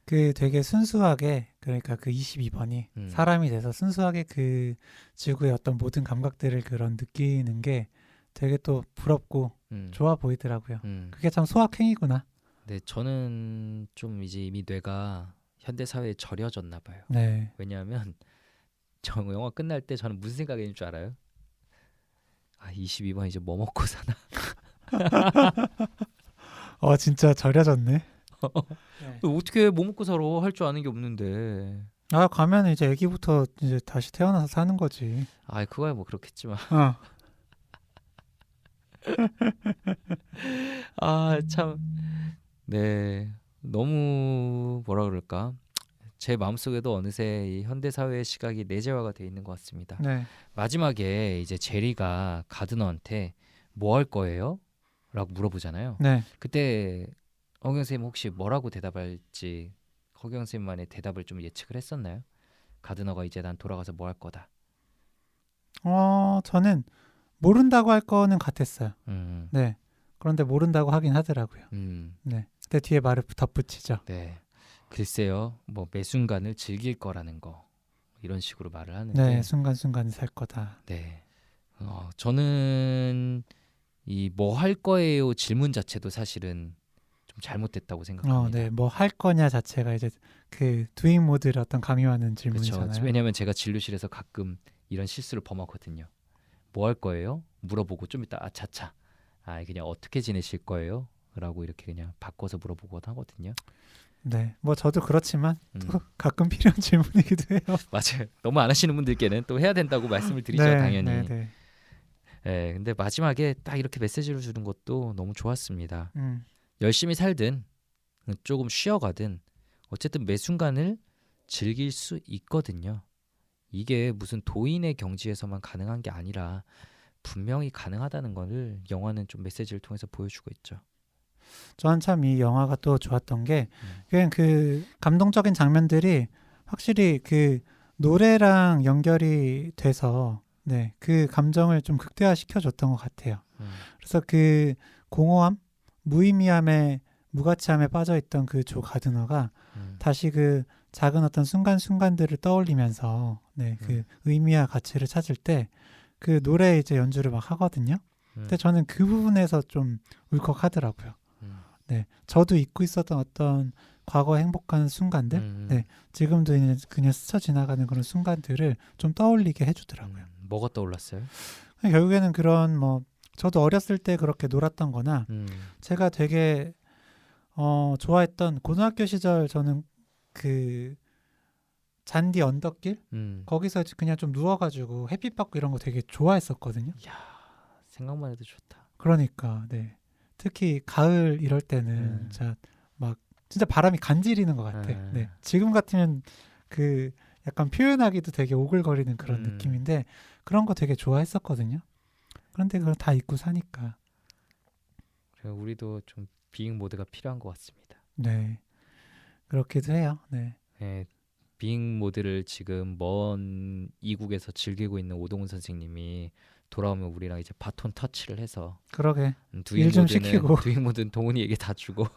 B: 그 되게 순수하게 그러니까 그 22번이 사람이 돼서 순수하게 그 지구의 어떤 모든 감각들을 그런 느끼는 게 되게 또 부럽고 좋아 보이더라고요. 그게 참 소확행이구나.
A: 네, 저는 좀 이제 이미 뇌가 현대 사회에 절여졌나 봐요.
B: 네.
A: 왜냐하면 저 영화 끝날 때 저는 무슨 생각인 줄 알아요? 아, 22번 이제 뭐 먹고 사나?
B: 진짜 절여졌네.
A: 네. 어떻게 뭐 먹고 살아? 할 줄 아는 게 없는데.
B: 아, 가면 이제 아기부터 이제 다시 태어나서 사는 거지.
A: 아, 그거야 뭐 그렇겠지만. 아, 참. 네. 너무 뭐라 그럴까? 제 마음속에도 어느새 이 현대 사회의 시각이 내재화가 돼 있는 것 같습니다.
B: 네.
A: 마지막에 이제 제리가 가드너한테 뭐 할 거예요? 라고 물어보잖아요.
B: 네.
A: 그때 허경 선생님 혹시 뭐라고 대답할지 허경 선생님만의 대답을 좀 예측을 했었나요? 가드너가 이제 난 돌아가서 뭐 할 거다.
B: 저는 모른다고 할 거는 같았어요.
A: 음.
B: 네. 그런데 모른다고 하긴 하더라고요. 네. 그때 뒤에 말을 덧붙이죠.
A: 네. 글쎄요. 뭐 매 순간을 즐길 거라는 거. 이런 식으로 말을 하는데
B: 네. 순간순간 살 거다.
A: 네. 저는 이 뭐 할 거예요 질문 자체도 사실은 좀 잘못됐다고 생각합니다.
B: 네. 뭐 할 거냐 자체가 이제 그 두잉 모드를 어떤 강요하는 질문이잖아요.
A: 그렇죠. 왜냐하면 제가 진료실에서 가끔 이런 실수를 범하거든요. 뭐 할 거예요? 물어보고 좀 이따 아차차. 그냥 어떻게 지내실 거예요? 라고 이렇게 그냥 바꿔서 물어보곤 하거든요.
B: 네, 뭐 저도 그렇지만 또 가끔 필요한 질문이기도 해요.
A: 맞아요. 너무 안 하시는 분들께는 또 해야 된다고 말씀을 드리죠,
B: 네,
A: 당연히.
B: 네.
A: 네, 근데 마지막에 딱 이렇게 메시지를 주는 것도 너무 좋았습니다. 열심히 살든 조금 쉬어가든 어쨌든 매 순간을 즐길 수 있거든요. 이게 무슨 도인의 경지에서만 가능한 게 아니라 분명히 가능하다는 것을 영화는 좀 메시지를 통해서 보여주고 있죠.
B: 저는 참 이 영화가 또 좋았던 게 그냥 그 감동적인 장면들이 확실히 그 노래랑 연결이 돼서 네, 그 감정을 좀 극대화시켜줬던 것 같아요. 그래서 그 공허함, 무의미함에 무가치함에 빠져있던 그 조 가드너가 다시 그 작은 어떤 순간순간들을 떠올리면서 네, 그 의미와 가치를 찾을 때 그 노래 이제 연주를 막 하거든요. 근데 저는 그 부분에서 좀 울컥하더라고요. 네, 저도 잊고 있었던 어떤 과거 행복한 순간들, 네, 지금도 그냥 스쳐 지나가는 그런 순간들을 좀 떠올리게 해주더라고요.
A: 뭐가 떠올랐어요?
B: 결국에는 그런 뭐 저도 어렸을 때 그렇게 놀았던거나 제가 되게 좋아했던 고등학교 시절 저는 그 잔디 언덕길 거기서 그냥 좀 누워가지고 햇빛 받고 이런 거 되게 좋아했었거든요.
A: 이야, 생각만 해도 좋다.
B: 그러니까 네. 특히 가을 이럴 때는 진짜 바람이 간지리는 것 같아. 네. 지금 같으면 그 약간 표현하기도 되게 오글거리는 그런 느낌인데 그런 거 되게 좋아했었거든요. 그런데 그걸 다 잊고 사니까.
A: 우리도 좀 비잉 모드가 필요한 것 같습니다.
B: 네, 그렇기도 해요. 네.
A: 네, 비잉 모드를 지금 먼 이국에서 즐기고 있는 오동훈 선생님이 돌아오면 우리랑 이제 바톤 터치를 해서
B: 그러게 일 좀 시키고
A: 두잉 모드는 동훈이에게 다 주고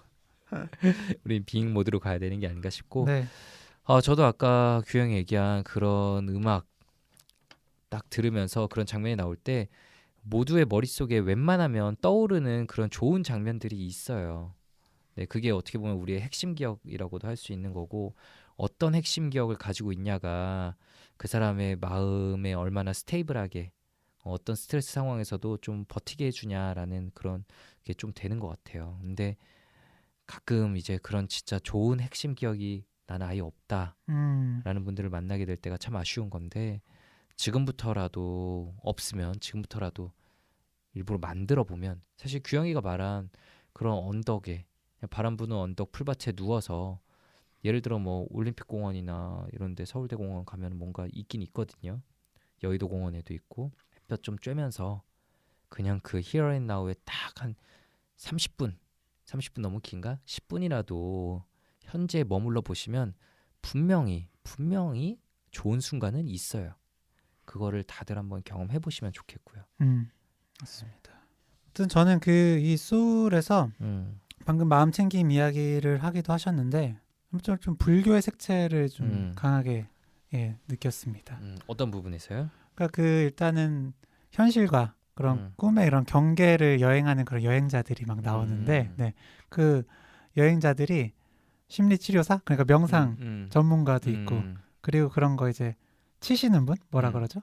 A: 우린 비잉 모드로 가야 되는 게 아닌가 싶고
B: 네.
A: 저도 아까 규영이 얘기한 그런 음악 딱 들으면서 그런 장면이 나올 때 모두의 머릿속에 웬만하면 떠오르는 그런 좋은 장면들이 있어요. 네, 그게 어떻게 보면 우리의 핵심 기억이라고도 할 수 있는 거고 어떤 핵심 기억을 가지고 있냐가 그 사람의 마음에 얼마나 스테이블하게 어떤 스트레스 상황에서도 좀 버티게 해주냐라는 그런 게 좀 되는 것 같아요. 근데 가끔 이제 그런 진짜 좋은 핵심 기억이 나는 아예 없다라는 분들을 만나게 될 때가 참 아쉬운 건데 지금부터라도 없으면 지금부터라도 일부러 만들어 보면 사실 규영이가 말한 그런 언덕에 바람 부는 언덕 풀밭에 누워서 예를 들어 뭐 올림픽공원이나 이런데 서울대공원 가면 뭔가 있긴 있거든요. 여의도공원에도 있고 햇볕 좀 쬐면서 그냥 그 here and now에 딱 한 30분 너무 긴가? 10분이라도 현재에 머물러 보시면 분명히 좋은 순간은 있어요. 그거를 다들 한번 경험해 보시면 좋겠고요.
B: 맞습니다. 아무튼 저는 그 이 소울에서 방금 마음챙김 이야기를 하기도 하셨는데 좀 불교의 색채를 좀 강하게 느꼈습니다.
A: 어떤 부분에서요?
B: 그러니까 그 일단은 현실과 그런 꿈의 이런 경계를 여행하는 그런 여행자들이 막 나오는데 네, 그 여행자들이 심리치료사 그러니까 명상 전문가도 있고 그리고 그런 거 이제 치시는 분 뭐라 그러죠?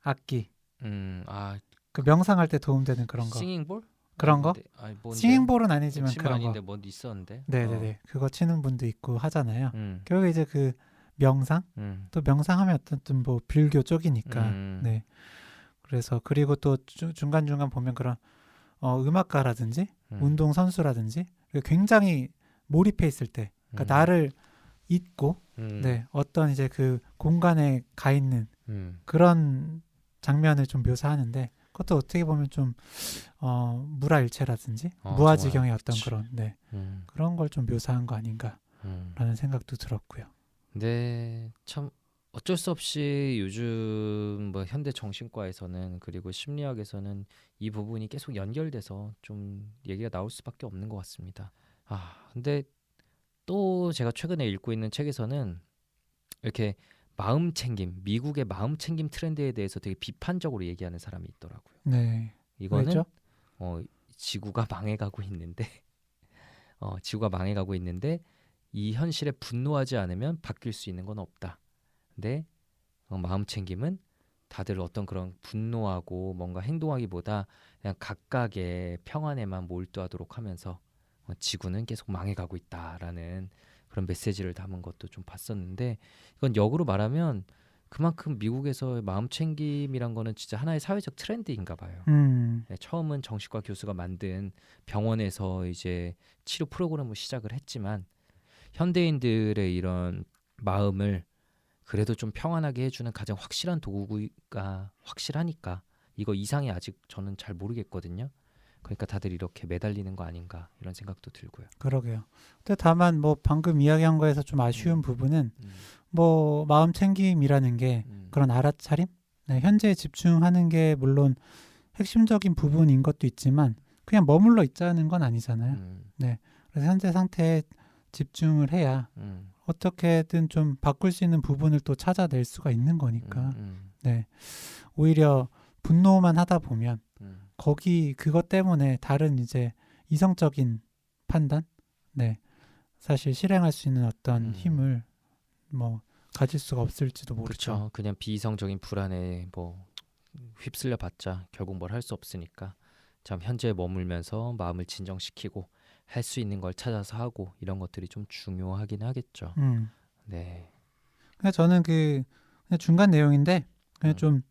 B: 악기. 그 명상할 때 도움되는 그런 거.
A: 싱잉볼?
B: 그런 거? 싱잉볼은 아니지만 그런
A: 아닌데
B: 거.
A: 뭐 있었는데.
B: 네네네. 그거 치는 분도 있고 하잖아요. 결국에 이제 그 명상 또 명상하면 어떤 뭐 불교 쪽이니까. 네. 그래서 그리고 또 중간 중간 보면 그런 음악가라든지 운동 선수라든지 굉장히 몰입해 있을 때, 그러니까 나를 잊고 네 어떤 이제 그 공간에 가 있는 그런 장면을 좀 묘사하는데 그것도 어떻게 보면 좀 무라일체라든지 무아지경의 어떤 그런 네 그런 걸 좀 묘사한 거 아닌가라는 생각도 들었고요.
A: 네, 참 어쩔 수 없이 요즘 뭐 현대 정신과에서는 그리고 심리학에서는 이 부분이 계속 연결돼서 좀 얘기가 나올 수밖에 없는 것 같습니다. 근데 또 제가 최근에 읽고 있는 책에서는 이렇게 마음챙김, 미국의 마음챙김 트렌드에 대해서 되게 비판적으로 얘기하는 사람이 있더라고요.
B: 네.
A: 이거는
B: 왜죠?
A: 지구가 망해가고 있는데 지구가 망해가고 있는데 이 현실에 분노하지 않으면 바뀔 수 있는 건 없다. 근데 마음챙김은 다들 어떤 그런 분노하고 뭔가 행동하기보다 그냥 각각의 평안에만 몰두하도록 하면서 지구는 계속 망해가고 있다라는 그런 메시지를 담은 것도 좀 봤었는데 이건 역으로 말하면 그만큼 미국에서 마음챙김이란 거는 진짜 하나의 사회적 트렌드인가 봐요. 네, 처음은 정신과 교수가 만든 병원에서 이제 치료 프로그램을 시작을 했지만 현대인들의 이런 마음을 그래도 좀 평안하게 해주는 가장 확실한 도구가 확실하니까 이거 이상이 아직 저는 잘 모르겠거든요. 그러니까 다들 이렇게 매달리는 거 아닌가 이런 생각도 들고요.
B: 그러게요. 근데 다만 뭐 방금 이야기한 거에서 좀 아쉬운 부분은 뭐 마음 챙김이라는 게 그런 알아차림, 네, 현재에 집중하는 게 물론 핵심적인 부분인 것도 있지만 그냥 머물러 있자는 건 아니잖아요. 네, 그래서 현재 상태에 집중을 해야 어떻게든 좀 바꿀 수 있는 부분을 또 찾아낼 수가 있는 거니까. 네, 오히려 분노만 하다 보면 거기 그것 때문에 다른 이제 이성적인 판단, 네, 사실 실행할 수 있는 어떤 힘을 뭐 가질 수가 없을지도 모르죠.
A: 그렇죠. 그냥 비이성적인 불안에 뭐 휩쓸려 봤자 결국 뭘 할 수 없으니까 참 현재에 머물면서 마음을 진정시키고 할 수 있는 걸 찾아서 하고 이런 것들이 좀 중요하긴 하겠죠. 네.
B: 그냥 저는 그냥 중간 내용인데 그냥 좀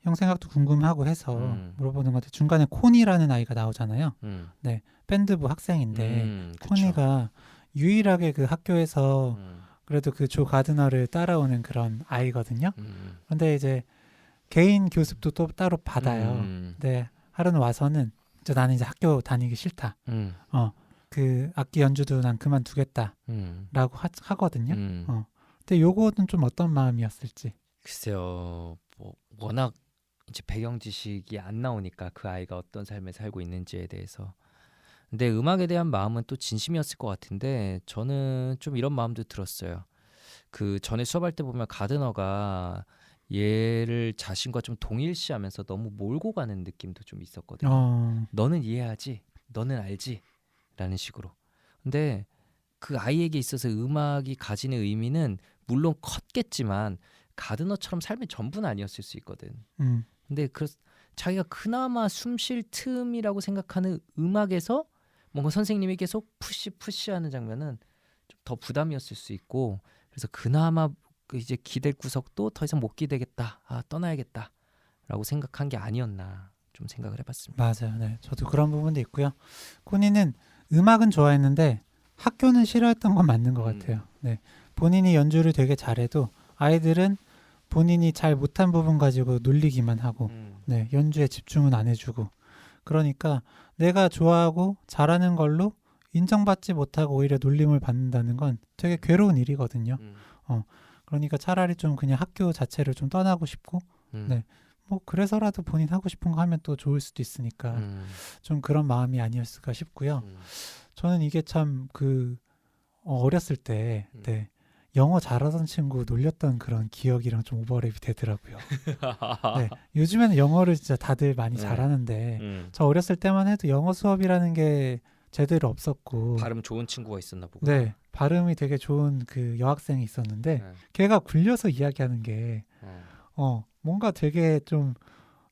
B: 형 생각도 궁금하고 해서 물어보는 것 같아요. 중간에 코니라는 아이가 나오잖아요. 네, 밴드부 학생인데 코니가 유일하게 그 학교에서 그래도 그 조 가드너를 따라오는 그런 아이거든요. 그런데 이제 개인 교습도 또 따로 받아요. 네, 하루는 와서는 나는 이제 학교 다니기 싫다. 그 악기 연주도 난 그만두겠다라고 하거든요. 근데 요거는 좀 어떤 마음이었을지.
A: 글쎄요, 뭐 워낙 이제 배경 지식이 안 나오니까 그 아이가 어떤 삶을 살고 있는지에 대해서. 근데 음악에 대한 마음은 또 진심이었을 것 같은데 저는 좀 이런 마음도 들었어요. 그 전에 수업할 때 보면 가드너가 얘를 자신과 좀 동일시하면서 너무 몰고 가는 느낌도 좀 있었거든요. 너는 이해하지, 너는 알지 라는 식으로. 근데 그 아이에게 있어서 음악이 가지는 의미는 물론 컸겠지만 가드너처럼 삶의 전부는 아니었을 수 있거든. 근데 자기가 그나마 숨 쉴 틈이라고 생각하는 음악에서 뭔가 선생님이 계속 푸시하는 장면은 좀 더 부담이었을 수 있고 그래서 그나마 이제 기댈 구석도 더 이상 못 기대겠다. 떠나야겠다라고 생각한 게 아니었나 좀 생각을 해봤습니다.
B: 맞아요. 네, 저도 그런 부분도 있고요. 코니는 음악은 좋아했는데 학교는 싫어했던 건 맞는 것 같아요. 네, 본인이 연주를 되게 잘해도 아이들은 본인이 잘 못한 부분 가지고 놀리기만 하고 네, 연주에 집중은 안 해주고 그러니까 내가 좋아하고 잘하는 걸로 인정받지 못하고 오히려 놀림을 받는다는 건 되게 괴로운 일이거든요. 그러니까 차라리 좀 그냥 학교 자체를 좀 떠나고 싶고 네. 뭐 그래서라도 본인 하고 싶은 거 하면 또 좋을 수도 있으니까 좀 그런 마음이 아니었을까 싶고요. 저는 이게 참 그 어렸을 때 네. 영어 잘하던 친구 놀렸던 그런 기억이랑 좀 오버랩이 되더라고요. 네, 요즘에는 영어를 진짜 다들 많이 잘하는데 저 어렸을 때만 해도 영어 수업이라는 게 제대로 없었고
A: 발음 좋은 친구가 있었나 보구나.
B: 네, 발음이 되게 좋은 그 여학생이 있었는데 걔가 굴려서 이야기하는 게 뭔가 되게 좀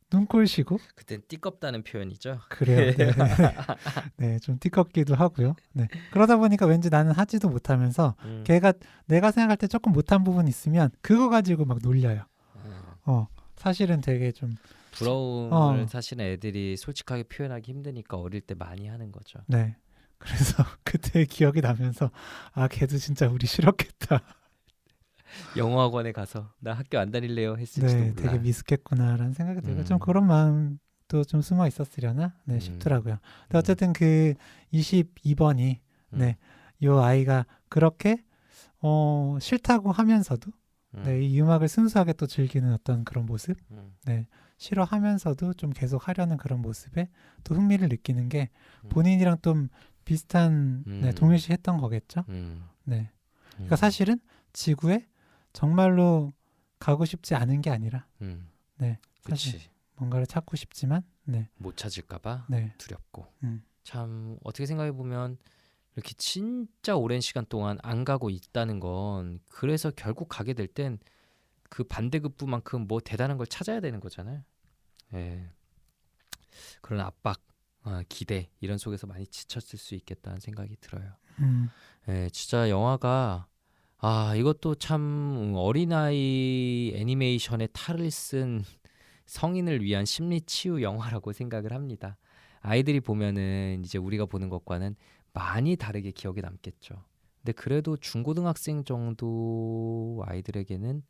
B: 눈꼴시고
A: 그땐 띠껍다는 표현이죠.
B: 그래요. 네. 네, 좀 띠껍기도 하고요. 네. 그러다 보니까 왠지 나는 하지도 못하면서 걔가 내가 생각할 때 조금 못한 부분 있으면 그거 가지고 막 놀려요. 사실은 되게 좀
A: 부러움을 사실은 애들이 솔직하게 표현하기 힘드니까 어릴 때 많이 하는 거죠.
B: 네. 그래서 그때 기억이 나면서 아, 걔도 진짜 우리 싫었겠다.
A: 영어학원에 가서 나 학교 안 다닐래요 했을지도
B: 네,
A: 몰라.
B: 되게 미숙했구나라는 생각이 들고 좀 그런 마음도 좀 숨어 있었으려나 싶더라고요. 근데 어쨌든 그 22번이 네, 요 아이가 그렇게 싫다고 하면서도 네, 이 음악을 순수하게 또 즐기는 어떤 그런 모습, 네, 싫어하면서도 좀 계속 하려는 그런 모습에 또 흥미를 느끼는 게 본인이랑 좀 비슷한 네, 동일시했던 거겠죠. 네, 그러니까 사실은 지구에 정말로 가고 싶지 않은 게 아니라 네, 사실 뭔가를 찾고 싶지만 네.
A: 못 찾을까봐
B: 네.
A: 두렵고 참 어떻게 생각해 보면 이렇게 진짜 오랜 시간 동안 안 가고 있다는 건 그래서 결국 가게 될 땐 그 반대급부만큼 뭐 대단한 걸 찾아야 되는 거잖아요. 예. 그런 압박, 기대 이런 속에서 많이 지쳤을 수 있겠다는 생각이 들어요. 예, 진짜 영화가 이것도 참 어린아이 애니메이션의 탈을 쓴 성인을 위한 심리 치유 영화라고 생각을 합니다. 아이들이 보면은 이제 우리가 보는 것과는 많이 다르게 기억에 남겠죠. 근데 그래도 중고등학생 정도 아이들에게는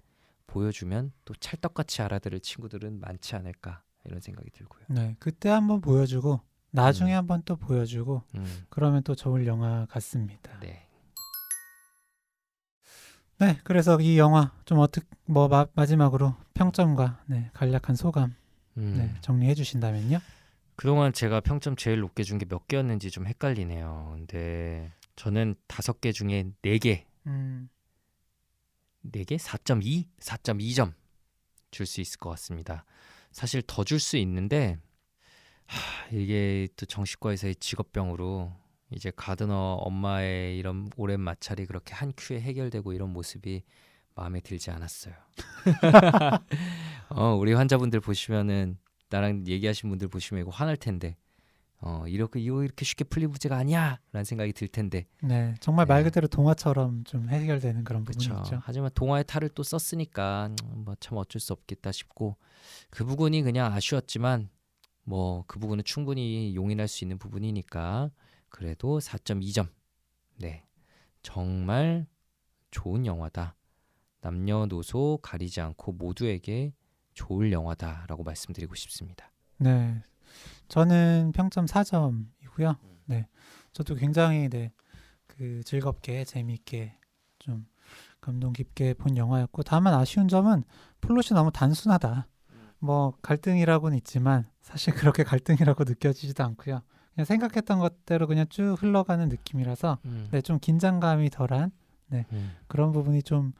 A: 보여주면 또 찰떡같이 알아들을 친구들은 많지 않을까 이런 생각이 들고요.
B: 네, 그때 한번 보여주고 나중에 한번 또 보여주고 그러면 또 좋을 영화 같습니다.
A: 네.
B: 네, 그래서 이 영화 좀 마지막으로 평점과 네, 간략한 소감 네, 정리해 주신다면요.
A: 그동안 제가 평점 제일 높게 준 게 몇 개였는지 좀 헷갈리네요. 근데 저는 5개 중에 4개 4개? 4.2? 4.2점 줄 수 있을 것 같습니다. 사실 더 줄 수 있는데 이게 또 정신과에서의 직업병으로 이제 가드너 엄마의 이런 오랜 마찰이 그렇게 한 큐에 해결되고 이런 모습이 마음에 들지 않았어요. 우리 환자분들 보시면은 나랑 얘기하신 분들 보시면 이거 화날 텐데 이렇게 쉽게 풀릴 문제가 아니야 라는 생각이 들 텐데
B: 네, 정말 말 그대로 동화처럼 좀 해결되는 그런 부분이 있죠.
A: 하지만 동화의 탈을 또 썼으니까 뭐 참 어쩔 수 없겠다 싶고 그 부분이 그냥 아쉬웠지만 뭐 그 부분은 충분히 용인할 수 있는 부분이니까 그래도 4.2점. 네, 정말 좋은 영화다. 남녀노소 가리지 않고 모두에게 좋을 영화다라고 말씀드리고 싶습니다.
B: 네, 저는 평점 4점이고요. 네, 저도 굉장히 그 즐겁게 재미있게 좀 감동 깊게 본 영화였고 다만 아쉬운 점은 플롯이 너무 단순하다. 뭐 갈등이라고는 있지만 사실 그렇게 갈등이라고 느껴지지도 않고요. 그냥 생각했던 것대로 그냥 쭉 흘러가는 느낌이라서 네, 좀 긴장감이 덜한 그런 부분이 좀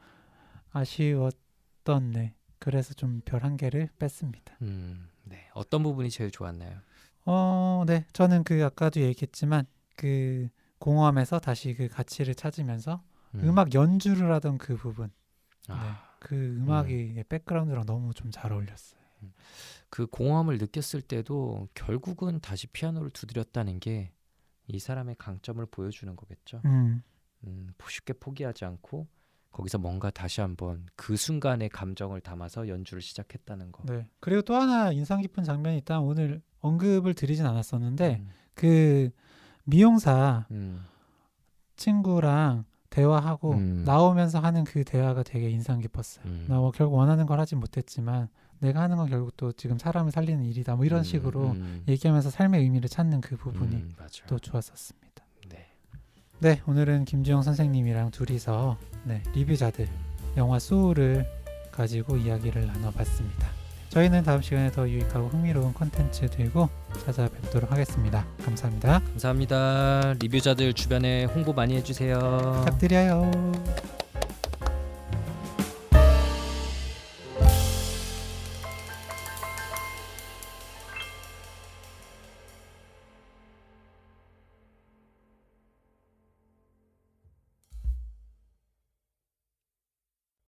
B: 아쉬웠던 그래서 좀 별 1개를 뺐습니다.
A: 네, 어떤 부분이 제일 좋았나요?
B: 네, 저는 그 아까도 얘기했지만 그 공허함에서 다시 그 가치를 찾으면서 음악 연주를 하던 그 부분, 그 음악이 백그라운드랑 너무 좀 잘 어울렸어요.
A: 그 공허함을 느꼈을 때도 결국은 다시 피아노를 두드렸다는 게 이 사람의 강점을 보여주는 거겠죠. 쉽게 포기하지 않고 거기서 뭔가 다시 한번 그 순간의 감정을 담아서 연주를 시작했다는 거.
B: 네. 그리고 또 하나 인상 깊은 장면이 있다면 오늘 언급을 드리진 않았었는데 그 미용사 친구랑 대화하고 나오면서 하는 그 대화가 되게 인상 깊었어요. 나 뭐 결국 원하는 걸 하진 못했지만 내가 하는 건 결국 또 지금 사람을 살리는 일이다. 뭐 이런 식으로 얘기하면서 삶의 의미를 찾는 그 부분이 또 좋았었습니다.
A: 네.
B: 네, 오늘은 김주영 선생님이랑 둘이서 리뷰자들 영화 소울을 가지고 이야기를 나눠봤습니다. 저희는 다음 시간에 더 유익하고 흥미로운 콘텐츠 들고 찾아뵙도록 하겠습니다. 감사합니다.
A: 감사합니다. 리뷰자들 주변에 홍보 많이 해주세요.
B: 부탁드려요.